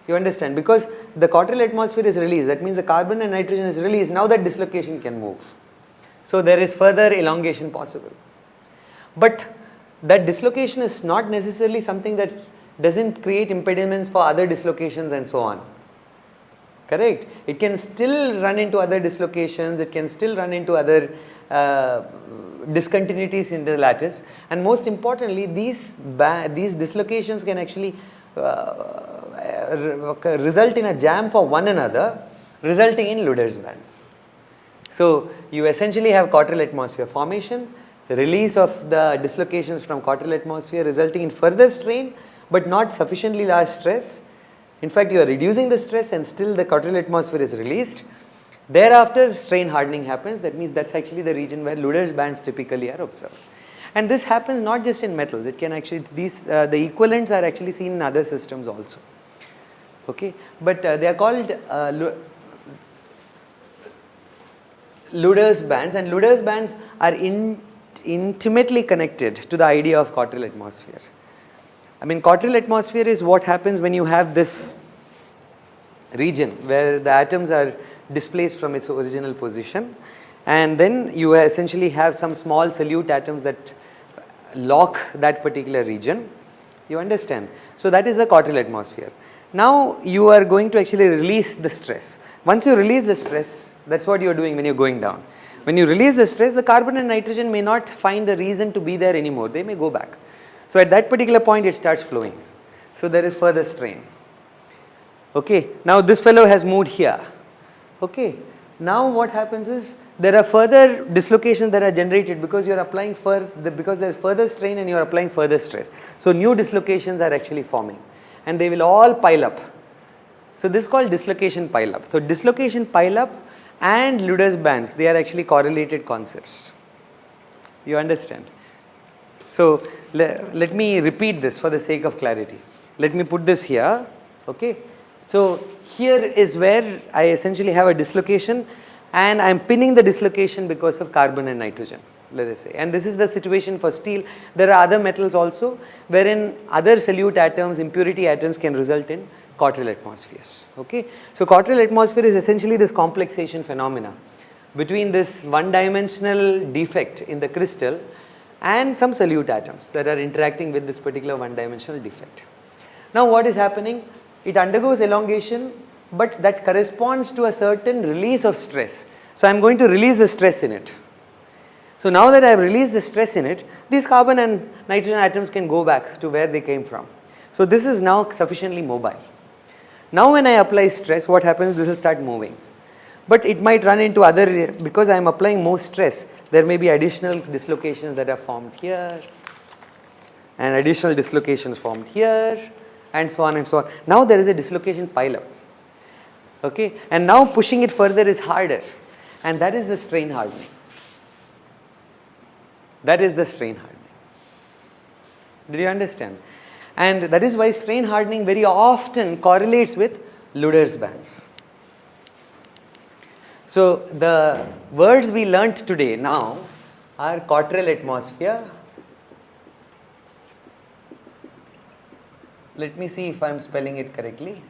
A: You understand? Because the quartal atmosphere is released, that means the carbon and nitrogen is released, now that dislocation can move. So there is further elongation possible. But that dislocation is not necessarily something that doesn't create impediments for other dislocations and so on. Correct? It can still run into other dislocations, it can still run into other discontinuities in the lattice, and most importantly, these dislocations can actually result in a jam for one another, resulting in Ludder's bands. So you essentially have quartal atmosphere formation, release of the dislocations from quartal atmosphere resulting in further strain, but not sufficiently large stress. In fact, you are reducing the stress and still the quartal atmosphere is released. Thereafter, strain hardening happens. That means that's actually the region where Ludder's bands typically are observed. And this happens not just in metals. It can actually, the equivalents are actually seen in other systems also. Okay, but they are called Ludder's bands, and Ludder's bands are intimately connected to the idea of quartal atmosphere. I mean, quartal atmosphere is what happens when you have this region where the atoms are displaced from its original position, and then you essentially have some small solute atoms that lock that particular region. You understand? So that is the quartal atmosphere. Now you are going to actually release the stress. Once you release the stress, that's what you are doing when you are going down. When you release the stress, the carbon and nitrogen may not find a reason to be there anymore. They may go back. So at that particular point, it starts flowing. So there is further strain. Okay. Now this fellow has moved here. Okay. Now what happens is there are further dislocations that are generated because you are applying because there is further strain and you are applying further stress. So new dislocations are actually forming, and they will all pile up. So this is called dislocation pile up. So dislocation pile up and Ludder's bands, they are actually correlated concepts. You understand? So let me repeat this for the sake of clarity. Let me put this here. Okay. So here is where I essentially have a dislocation, and I am pinning the dislocation because of carbon and nitrogen, let us say. And this is the situation for steel. There are other metals also wherein other solute atoms, impurity atoms can result in quartal atmospheres. Okay. So quartal atmosphere is essentially this complexation phenomena between this one-dimensional defect in the crystal and some solute atoms that are interacting with this particular one-dimensional defect. Now what is happening? It undergoes elongation, but that corresponds to a certain release of stress. So I am going to release the stress in it. So now that I have released the stress in it, these carbon and nitrogen atoms can go back to where they came from. So this is now sufficiently mobile. Now when I apply stress, what happens? This will start moving. But it might run into other, because I am applying more stress, there may be additional dislocations that are formed here, and additional dislocations formed here, and so on and so on. Now there is a dislocation pile-up. Okay, and now pushing it further is harder, and that is the strain hardening. That is the strain hardening. Did you understand? And that is why strain hardening very often correlates with Ludder's bands. So the words we learnt today now are Cottrell atmosphere. Let me see if I am spelling it correctly.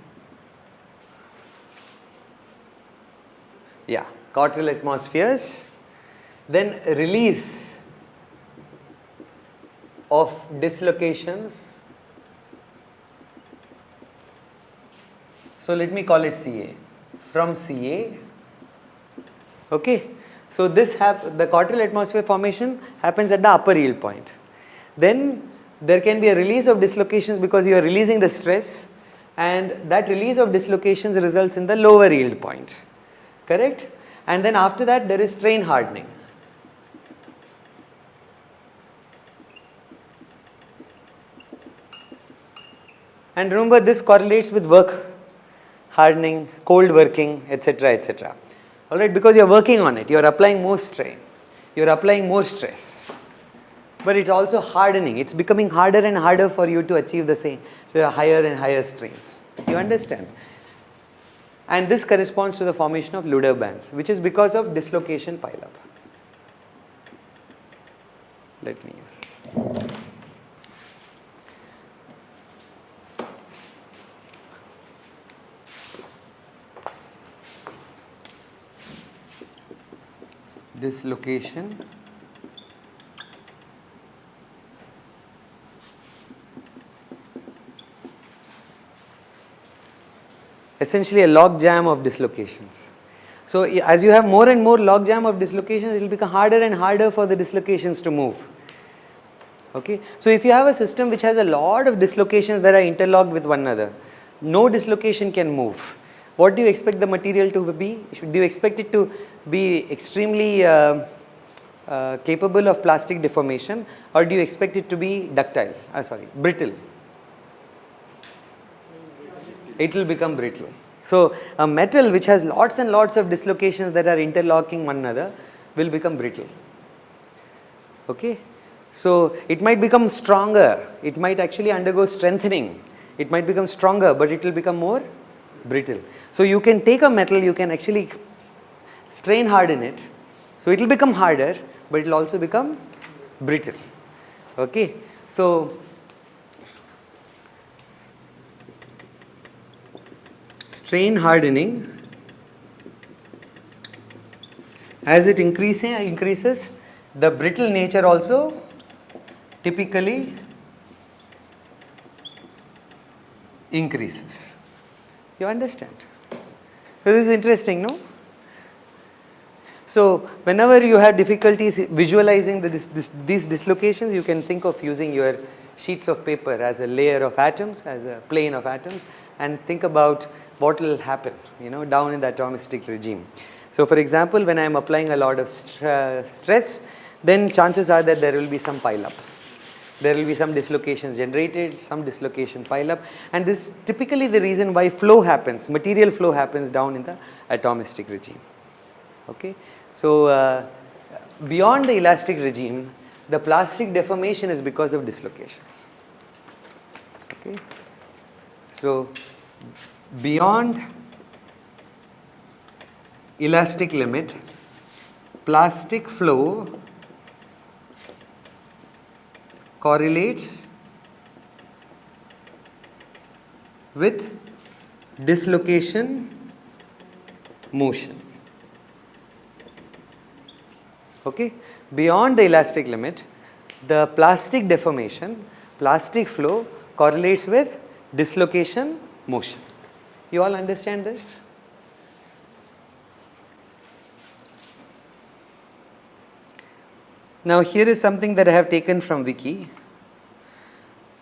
A: Yeah, Cottrell atmospheres. Then release of dislocations. So let me call it CA. From CA. Okay. So this the Cottrell atmosphere formation happens at the upper yield point. Then there can be a release of dislocations because you are releasing the stress, and that release of dislocations results in the lower yield point. Correct? And then after that there is strain hardening. And remember, this correlates with work hardening, cold working, etc., etc. Alright, because you are working on it, you are applying more strain, you are applying more stress. But it's also hardening, it's becoming harder and harder for you to achieve the same, higher and higher strains. You understand? And this corresponds to the formation of Ludder bands, which is because of dislocation pile-up. Let me use this. Dislocation essentially a log jam of dislocations. So as you have more and more log jam of dislocations, it will become harder and harder for the dislocations to move. Okay. So if you have a system which has a lot of dislocations that are interlocked with one another, no dislocation can move. What do you expect the material to be? Do you expect it to be extremely capable of plastic deformation, or do you expect it to be ductile? Brittle? It will become brittle. So a metal which has lots and lots of dislocations that are interlocking one another will become brittle. Okay. So it might become stronger. It might actually undergo strengthening. It might become stronger, but it will become more brittle. So you can take a metal, you can actually strain harden it. So it will become harder, but it will also become brittle. Okay. So strain hardening, as it increases, the brittle nature also typically increases. You understand? So this is interesting, no? So whenever you have difficulties visualizing these dislocations, you can think of using your sheets of paper as a layer of atoms, as a plane of atoms, and think about what will happen, down in the atomistic regime. So for example, when I am applying a lot of stress, then chances are that there will be some pile up. There will be some dislocations generated, some dislocation pile up, and this is typically the reason why flow happens, material flow happens down in the atomistic regime. Okay. So beyond the elastic regime, the plastic deformation is because of dislocations. Okay. So beyond elastic limit, plastic flow correlates with dislocation motion. Okay. Beyond the elastic limit, the plastic deformation, plastic flow correlates with dislocation motion. You all understand this? Now here is something that I have taken from Wiki.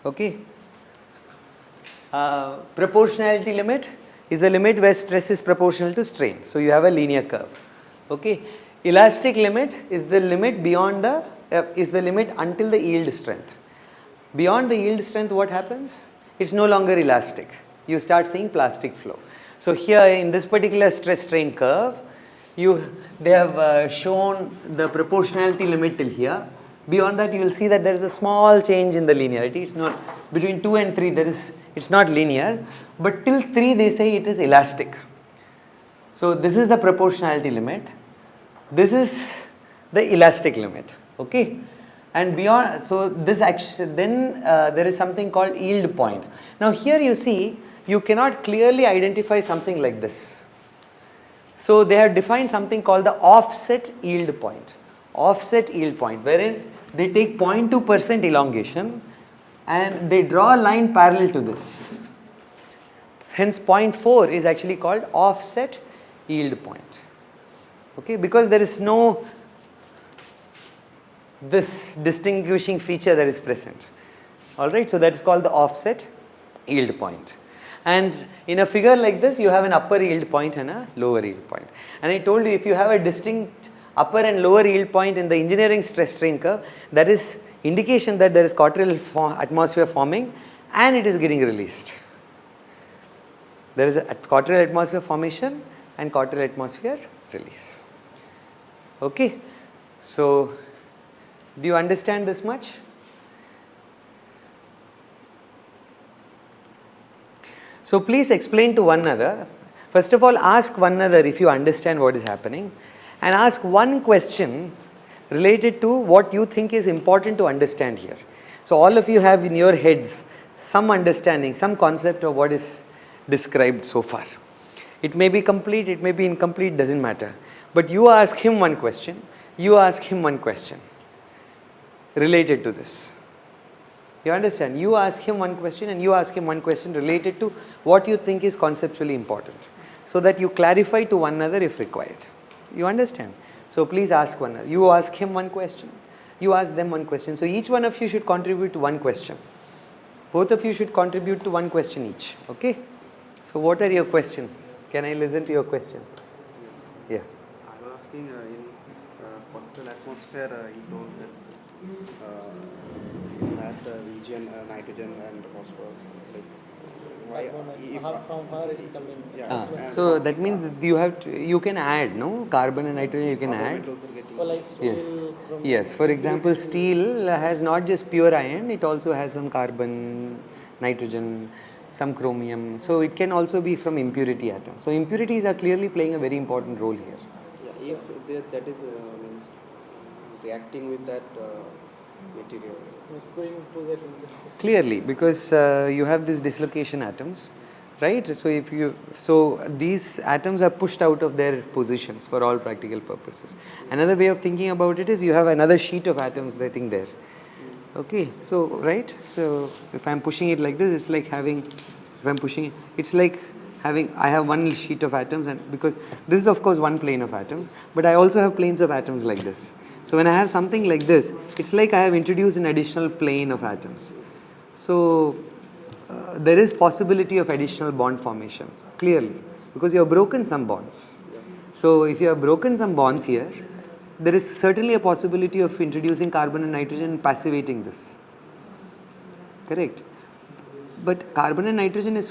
A: Okay. Proportionality limit is a limit where stress is proportional to strain. So you have a linear curve. Okay. Elastic limit is the limit beyond the limit until the yield strength. Beyond the yield strength, what happens? it's no longer elastic. You start seeing plastic flow. So here in this particular stress strain curve, they have shown the proportionality limit till here. Beyond that, you will see that there is a small change in the linearity. It's not between 2 and 3. It's not linear, but till 3 they say it is elastic. So this is the proportionality limit. This is the elastic limit. Okay, and beyond, so this action, then there is something called yield point. Now here you see, you cannot clearly identify something like this. So they have defined something called the offset yield point. Offset yield point, wherein they take 0.2% elongation and they draw a line parallel to this. Hence 0.4 is actually called offset yield point. Okay, because there is no this distinguishing feature that is present. Alright, so that is called the offset yield point. And in a figure like this, you have an upper yield point and a lower yield point. And I told you, if you have a distinct upper and lower yield point in the engineering stress strain curve, that is indication that there is quadrilateral atmosphere forming and it is getting released. There is a quadrilateral atmosphere formation and quadrilateral atmosphere release. Okay, so do you understand this much? So please explain to one another. First of all, ask one another if you understand what is happening, and ask one question related to what you think is important to understand here. So all of you have in your heads some understanding, some concept of what is described so far. It may be complete, it may be incomplete, doesn't matter. But you ask him one question, you ask him one question related to this. You understand? You ask him one question and you ask him one question related to what you think is conceptually important, so that you clarify to one another if required. You understand? So please ask one another. You ask him one question, you ask them one question. So each one of you should contribute to one question. Both of you should contribute to one question each. Okay? So what are your questions? Can I listen to your questions? Yeah.
E: I was asking in quadrilateral atmosphere, you told that has the region nitrogen and phosphorus. Like,
B: From her it's coming.
E: Yeah.
A: So that means that you can add, no? Carbon and nitrogen you can add.
B: Like steel from
A: Yes, for example, steel has not just pure iron, it also has some carbon, nitrogen, some chromium. So it can also be from impurity atoms. So impurities are clearly playing a very important role here.
E: Yeah, if that is means reacting with that material.
B: it's going to that interface.
A: Clearly, because you have these dislocation atoms, right? So these atoms are pushed out of their positions for all practical purposes. Another way of thinking about it is you have another sheet of atoms sitting there. Okay, so right, so if I'm pushing it like this, it's like having, if I'm pushing it, it's like having, I have one sheet of atoms, and because this is of course one plane of atoms, but I also have planes of atoms like this. So when I have something like this, it's like I have introduced an additional plane of atoms. So there is possibility of additional bond formation, clearly, because you have broken some bonds. So if you have broken some bonds here, there is certainly a possibility of introducing carbon and nitrogen and passivating this. Correct? But carbon and nitrogen is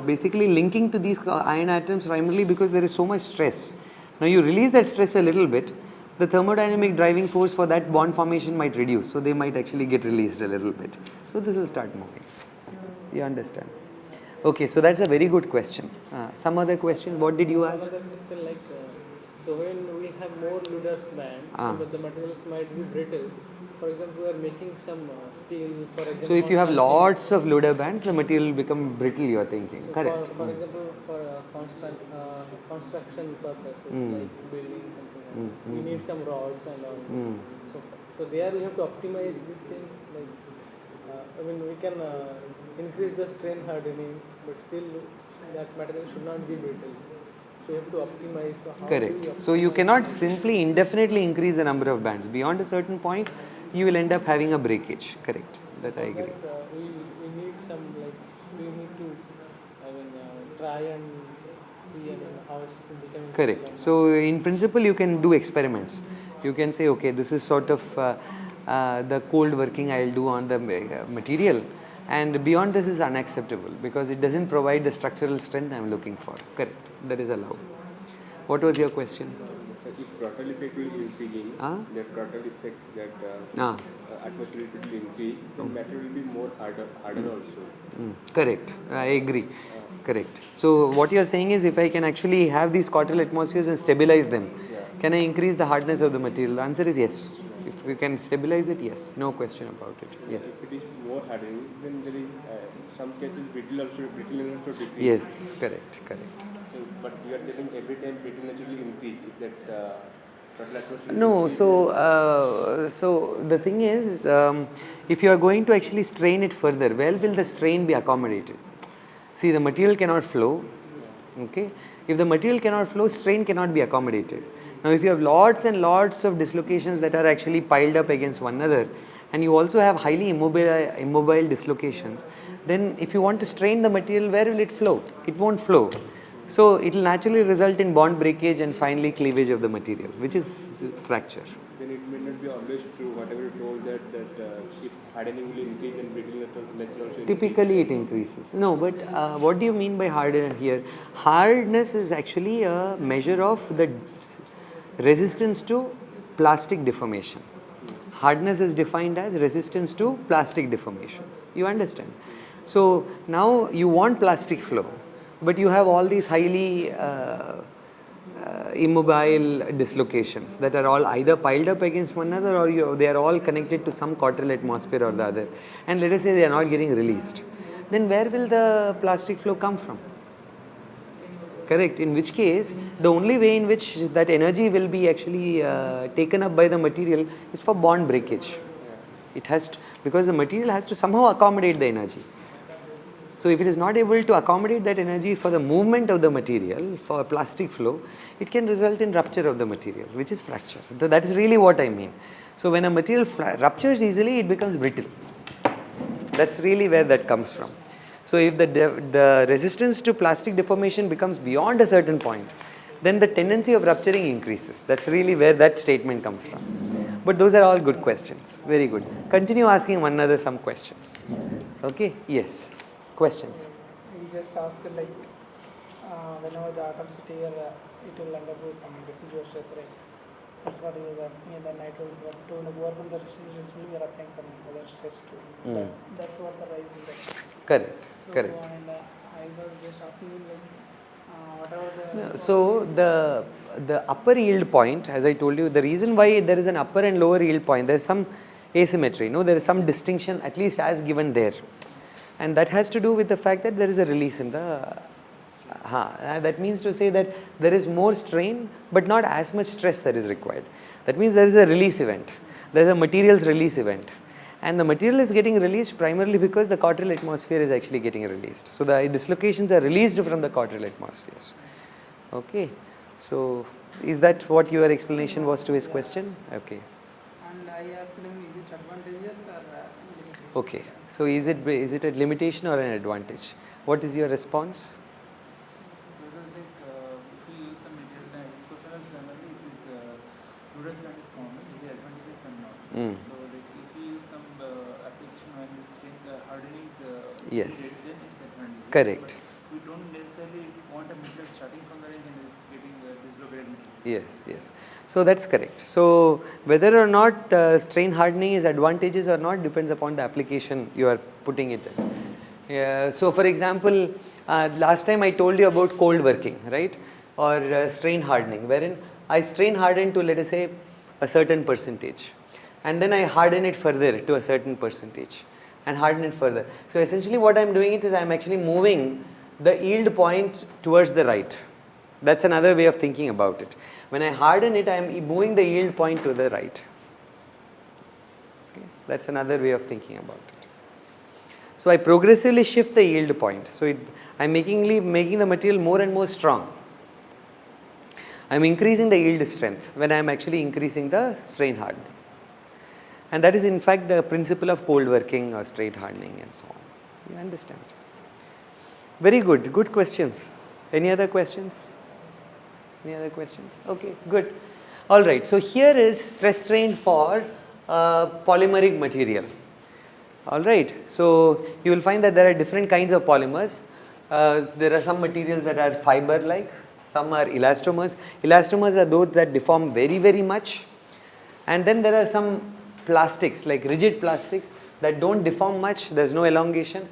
A: basically linking to these iron atoms primarily because there is so much stress. Now you release that stress a little bit, the thermodynamic driving force for that bond formation might reduce, so they might actually get released a little bit. So this will start moving. You understand? Okay, so that's a very good question. Some other questions? What did you ask?
B: Another question like, so when we have more Ludder's band, so that the materials might be brittle. For example, we are making some steel, for example.
A: So if you have lots of Ludder bands, the material will become brittle, you are thinking.
B: So
A: Correct.
B: For example, for construction purposes, like building something, we need some rods and all. So there we have to optimize these things. Like, I mean, we can increase the strain hardening, but still that material should not be brittle. So you have to optimize. So how
A: Correct.
B: do we
A: So you
B: optimize?
A: cannot simply indefinitely increase the number of bands. Beyond a certain point, you will end up having a breakage. Correct. That I agree.
B: But, we need some, like, we need to, I mean, try and see how it's becoming.
A: Correct. So in principle, you can do experiments. You can say, okay, this is sort of the cold working I'll do on the material, and beyond this is unacceptable because it doesn't provide the structural strength I am looking for. Correct, that is allowed. What was your question?
E: So if throttle effect will be increasing, that throttle effect, that atmospheric will increase, then matter will be more harder also.
A: Correct, I agree. Correct. So what you are saying is, if I can actually have these quartal atmospheres and stabilize them, can I increase the hardness of the material? The answer is yes. If we can stabilize it, yes, no question about it. Yes.
E: If it is more hardening, then there is some cases brittleness also decrease.
A: Yes, correct.
E: So, but you are telling every time brittleness will increase. If that throttle atmosphere
A: No,
E: increase,
A: so the thing is, if you are going to actually strain it further, where will the strain be accommodated? See, the material cannot flow. Okay. If the material cannot flow, strain cannot be accommodated. Now, if you have lots and lots of dislocations that are actually piled up against one another, and you also have highly immobile dislocations, then if you want to strain the material, where will it flow? It won't flow. So it will naturally result in bond breakage and finally cleavage of the material, which is fracture.
E: Then it may not be always true, whatever you told that if hardening will increase, then brittleness also increase.
A: Typically it increases. No, but what do you mean by hardness here? Hardness is actually a measure of the resistance to plastic deformation. Hardness is defined as resistance to plastic deformation. You understand? So now you want plastic flow, but you have all these highly immobile dislocations that are all either piled up against one another or they are all connected to some quartal atmosphere or the other. And let us say they are not getting released. Then where will the plastic flow come from? Correct. In which case, the only way in which that energy will be actually taken up by the material is for bond breakage. It has to, because the material has to somehow accommodate the energy. So if it is not able to accommodate that energy for the movement of the material, for plastic flow, it can result in rupture of the material, which is fracture. That is really what I mean. So when a material ruptures easily, it becomes brittle. That's really where that comes from. So if the resistance to plastic deformation becomes beyond a certain point, then the tendency of rupturing increases. That's really where that statement comes from. But those are all good questions. Very good. Continue asking one another some questions. Okay? Yes. Questions?
B: We just asked like whenever the atoms hit here, it will undergo some residual stress, right? That's what he was asking, and then I told him to work on the residual stress, we are applying some other stress too. That's what the rise is like.
A: Correct.
B: So,
A: Correct.
B: And I was just asking him like whatever the.
A: So the upper yield point, as I told you, the reason why there is an upper and lower yield point, there is some asymmetry. No, there is some distinction, at least as given there. And that has to do with the fact that there is a release in the, that means to say that there is more strain but not as much stress that is required. That means there is a release event, there is a materials release event, and the material is getting released primarily because the quartal atmosphere is actually getting released. So the dislocations are released from the quartal atmospheres. Okay, so is that what your explanation was to his question? Okay.
B: And I asked him, is it advantageous or limitation?
A: Okay. So is it a limitation or an advantage? What is your response?
C: So it was like if we use some material like disposable generally it is Ludder band is forming, is the advantages and not. So like if we use some application when the strength hardening is
A: Yes.
C: then it's advantageous.
A: Correct.
C: But we don't necessarily want a material starting from the range and it's getting dislocated material.
A: Yes. So that's correct. So whether or not strain hardening is advantageous or not depends upon the application you are putting it in. So for example, last time I told you about cold working, right? Or strain hardening, wherein I strain harden to, let us say, a certain percentage, and then I harden it further to a certain percentage and harden it further. So essentially what I am doing is I am actually moving the yield point towards the right. That's another way of thinking about it. When I harden it, I am moving the yield point to the right. Okay. That's another way of thinking about it. So I progressively shift the yield point. So I am making the material more and more strong. I am increasing the yield strength when I am actually increasing the strain hardening. And that is in fact the principle of cold working or strain hardening and so on. You understand? Very good. Good questions. Any other questions? Any other questions? Okay, good. All right. So here is stress strain for polymeric material. Alright, so you will find that there are different kinds of polymers. There are some materials that are fiber like, some are elastomers. Elastomers are those that deform very, very much. And then there are some plastics like rigid plastics that don't deform much, there is no elongation,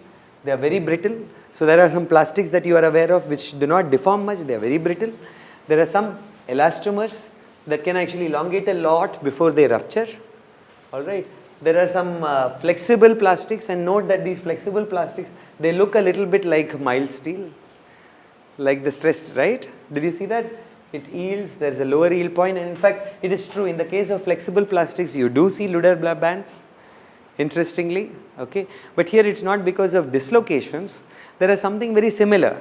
A: they are very brittle. So there are some plastics that you are aware of which do not deform much, they are very brittle. There are some elastomers that can actually elongate a lot before they rupture. Alright, there are some flexible plastics, and note that these flexible plastics, they look a little bit like mild steel, like the stress, right? Did you see that? It yields, there is a lower yield point, and in fact it is true in the case of flexible plastics you do see Ludder bands, interestingly, okay. But here it is not because of dislocations, there is something very similar,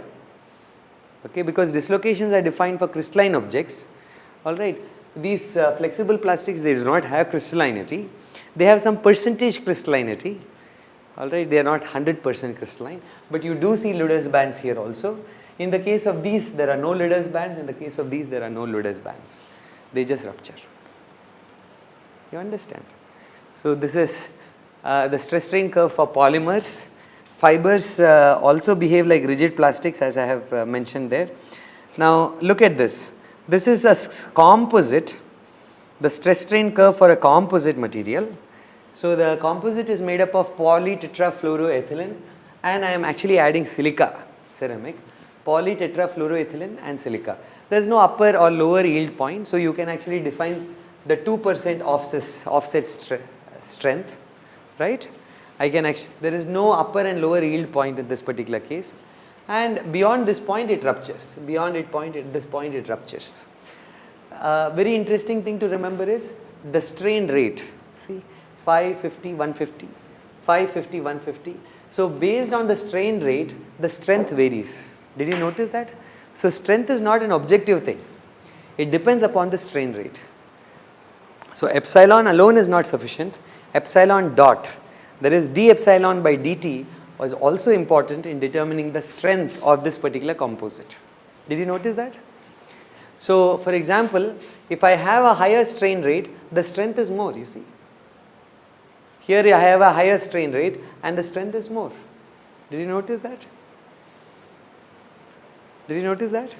A: okay, because dislocations are defined for crystalline objects, alright. These flexible plastics, they do not have crystallinity, they have some percentage crystallinity, alright, they are not 100% crystalline, but you do see Ludder bands here also. In the case of these, there are no Ludder bands, in the case of these, there are no Ludder bands, they just rupture. You understand? So this is the stress strain curve for polymers. Fibers also behave like rigid plastics, as I have mentioned there. Now look at this. This is a composite, the stress strain curve for a composite material. So the composite is made up of polytetrafluoroethylene, and I am actually adding silica ceramic, polytetrafluoroethylene and silica. There is no upper or lower yield point, so you can actually define the 2% offset strength, right? I can actually, there is no upper and lower yield point in this particular case, and beyond this point it ruptures, beyond this point it ruptures. Very interesting thing to remember is the strain rate, see 550, 150, 550, 150. So based on the strain rate, the strength varies. Did you notice that? So strength is not an objective thing, it depends upon the strain rate. So epsilon alone is not sufficient, epsilon dot, that is d epsilon by dt, was also important in determining the strength of this particular composite. Did you notice that? So for example, if I have a higher strain rate, the strength is more, you see. Here I have a higher strain rate and the strength is more. Did you notice that? Did you notice that?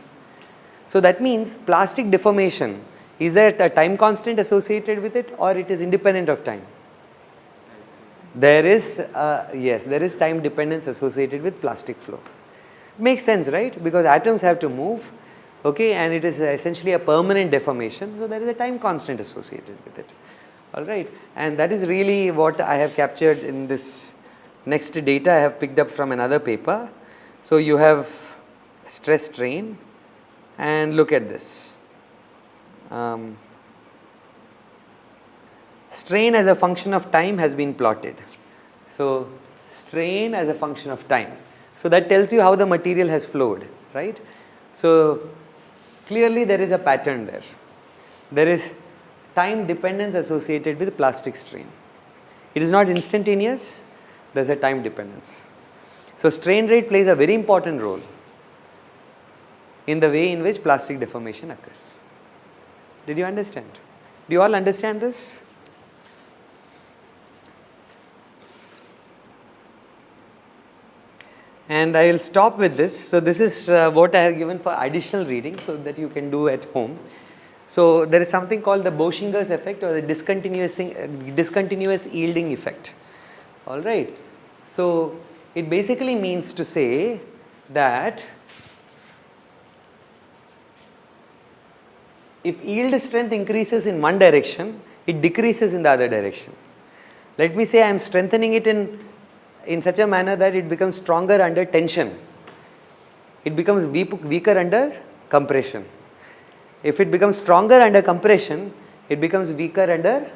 A: So that means plastic deformation, is there a time constant associated with it, or it is independent of time? There is, yes, there is time dependence associated with plastic flow. Makes sense, right? Because atoms have to move, okay, and it is essentially a permanent deformation, so there is a time constant associated with it. Alright, and that is really what I have captured in this next data I have picked up from another paper. So you have stress strain, and look at this. Strain as a function of time has been plotted. So strain as a function of time. So that tells you how the material has flowed, right? So clearly there is a pattern there. There is time dependence associated with plastic strain. It is not instantaneous, there is a time dependence. So strain rate plays a very important role in the way in which plastic deformation occurs. Did you understand? Do you all understand this? And I will stop with this. So this is what I have given for additional reading so that you can do at home. So there is something called the Bossiness effect, or the discontinuous yielding effect. Alright. So it basically means to say that if yield strength increases in one direction, it decreases in the other direction. Let me say I am strengthening it in such a manner that it becomes stronger under tension. It becomes weaker under compression. If it becomes stronger under compression, it becomes weaker under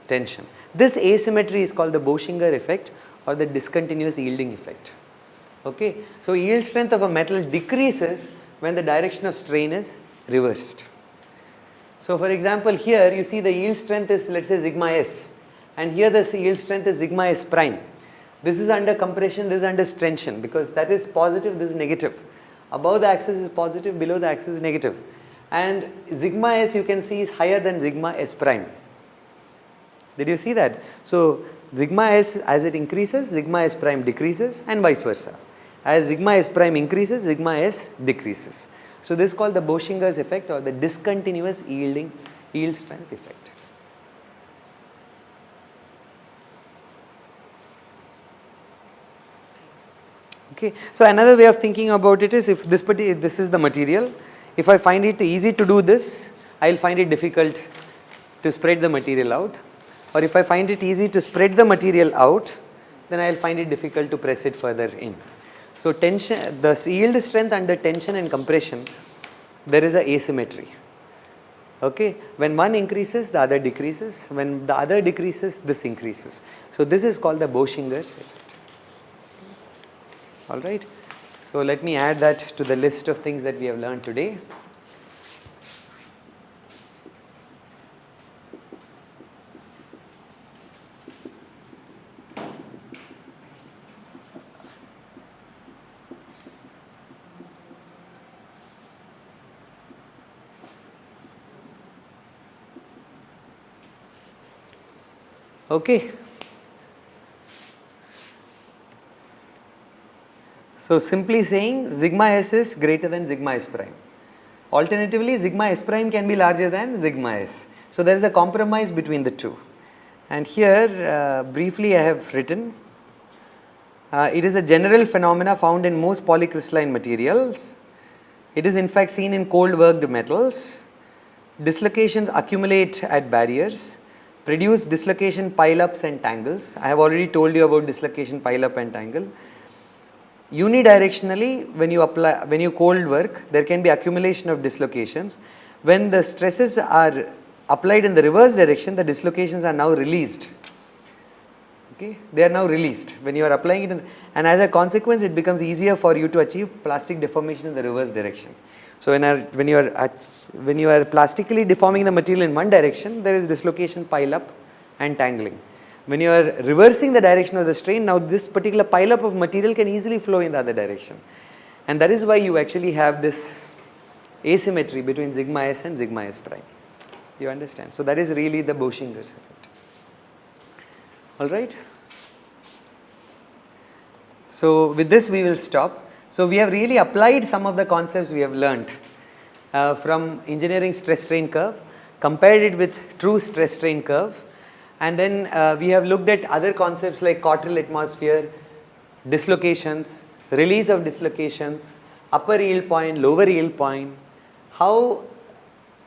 A: tension. This asymmetry is called the Bossiness effect or the discontinuous yielding effect. Okay, so yield strength of a metal decreases when the direction of strain is reversed. So for example, here you see the yield strength is, let's say, sigma s, and here the yield strength is sigma s prime. This is under compression, this is under tension, because that is positive, this is negative. Above the axis is positive, below the axis is negative. And sigma s you can see is higher than sigma s prime. Did you see that? So Sigma s as it increases, sigma s prime decreases, and vice versa. As sigma s prime increases, sigma s decreases. So this is called the Bossinger's effect or the discontinuous yield strength effect. Okay. So another way of thinking about it is, if this is the material, if I find it easy to do this, I will find it difficult to spread the material out, or if I find it easy to spread the material out, then I will find it difficult to press it further in. So tension, the yield strength under tension and compression, there is a asymmetry. Okay, when one increases, the other decreases. When the other decreases, this increases. So this is called the Bossinger's effect. All right. So let me add that to the list of things that we have learned today. Okay. So simply saying sigma s is greater than sigma s prime. Alternatively, sigma s prime can be larger than sigma s. So there is a compromise between the two. And here briefly I have written, it is a general phenomena found in most polycrystalline materials. It is in fact seen in cold worked metals. Dislocations accumulate at barriers, produce dislocation pile-ups and tangles. I have already told you about dislocation pile-up and tangle. Unidirectionally, when you cold work, there can be accumulation of dislocations. When the stresses are applied in the reverse direction, the dislocations are now released. Okay, they are now released when you are applying it, and as a consequence, it becomes easier for you to achieve plastic deformation in the reverse direction. So when you are plastically deforming the material in one direction, there is dislocation pile-up and tangling. When you are reversing the direction of the strain, now this particular pile-up of material can easily flow in the other direction. And that is why you actually have this asymmetry between sigma s and sigma s prime. You understand? So that is really the Bossinger's effect. Alright. So with this we will stop. So we have really applied some of the concepts we have learnt from engineering stress strain curve, compared it with true stress strain curve, and then we have looked at other concepts like quartile atmosphere, dislocations, release of dislocations, upper yield point, lower yield point, how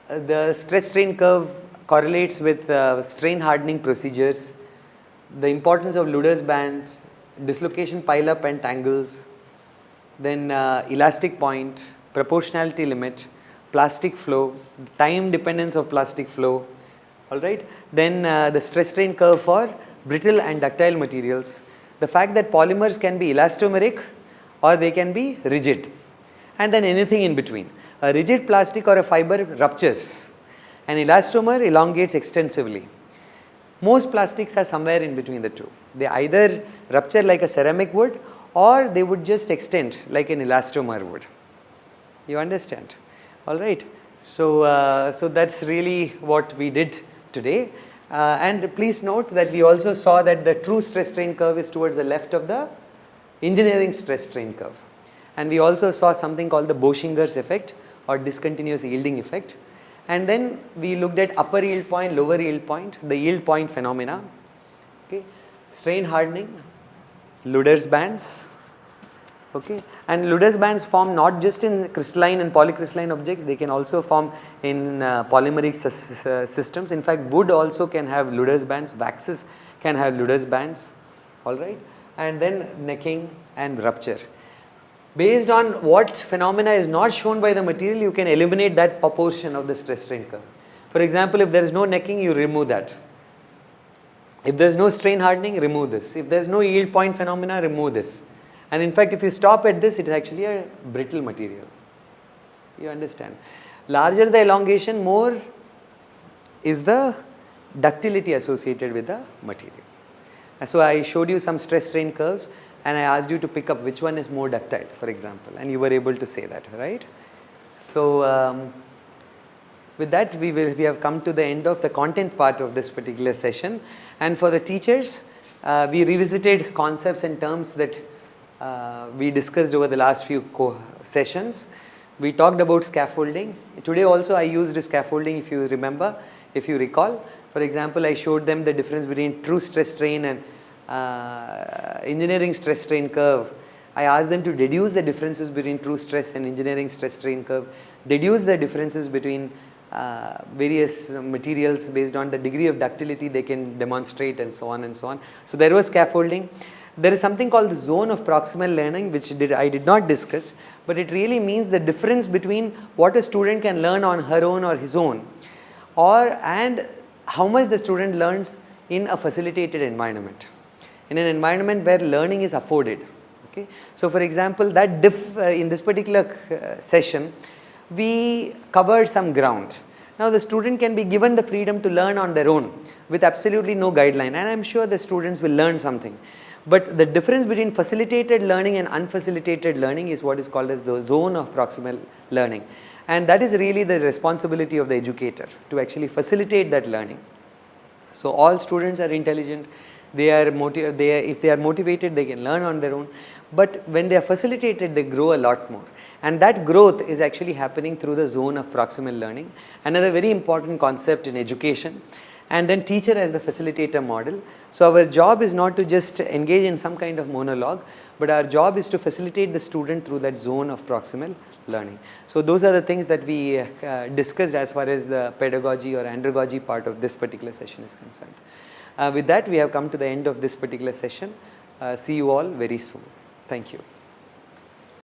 A: the stress strain curve correlates with strain hardening procedures, the importance of Ludder's bands, dislocation pile-up and tangles, then elastic point, proportionality limit, plastic flow, time dependence of plastic flow, alright. Then the stress strain curve for brittle and ductile materials, the fact that polymers can be elastomeric or they can be rigid, and then anything in between. A rigid plastic or a fiber ruptures, an elastomer elongates extensively. Most plastics are somewhere in between the two. They either rupture like a ceramic would, or they would just extend like an elastomer would. You understand? Alright. So, so that's really what we did today. And please note that we also saw that the true stress strain curve is towards the left of the engineering stress strain curve. And we also saw something called the Bossinger's effect or discontinuous yielding effect. And then we looked at upper yield point, lower yield point, the yield point phenomena, okay, strain hardening, Ludder's bands, okay, and Ludder's bands form not just in crystalline and polycrystalline objects, they can also form in polymeric systems. In fact, wood also can have Ludder's bands, waxes can have Ludder's bands, alright, and then necking and rupture. Based on what phenomena is not shown by the material, you can eliminate that proportion of the stress strain curve. For example, if there is no necking, you remove that. If there is no strain hardening, remove this. If there is no yield point phenomena, remove this. And in fact, if you stop at this, it is actually a brittle material. You understand? Larger the elongation, more is the ductility associated with the material. So I showed you some stress strain curves, and I asked you to pick up which one is more ductile, for example, and you were able to say that, right? So with that, we have come to the end of the content part of this particular session. And for the teachers, We revisited concepts and terms that we discussed over the last few sessions. We talked about scaffolding. Today also I used scaffolding, if you remember, if you recall. For example, I showed them the difference between true stress strain and engineering stress strain curve. I asked them to deduce the differences between true stress and engineering stress strain curve, deduce the differences between various materials based on the degree of ductility they can demonstrate, and so on and so on. So there was scaffolding. There is something called the zone of proximal learning, which I did not discuss, but it really means the difference between what a student can learn on her own or his own, and how much the student learns in a facilitated environment, in an environment where learning is afforded. Okay. So for example, that in this particular session, we covered some ground. Now the student can be given the freedom to learn on their own with absolutely no guideline, and I am sure the students will learn something. But the difference between facilitated learning and unfacilitated learning is what is called as the zone of proximal learning, and that is really the responsibility of the educator to actually facilitate that learning. So all students are intelligent. If they are motivated, they can learn on their own. But when they are facilitated, they grow a lot more. And that growth is actually happening through the zone of proximal learning. Another very important concept in education. And then teacher as the facilitator model. So our job is not to just engage in some kind of monologue, but our job is to facilitate the student through that zone of proximal learning. So those are the things that we discussed as far as the pedagogy or andragogy part of this particular session is concerned. With that, we have come to the end of this particular session. See you all very soon. Thank you.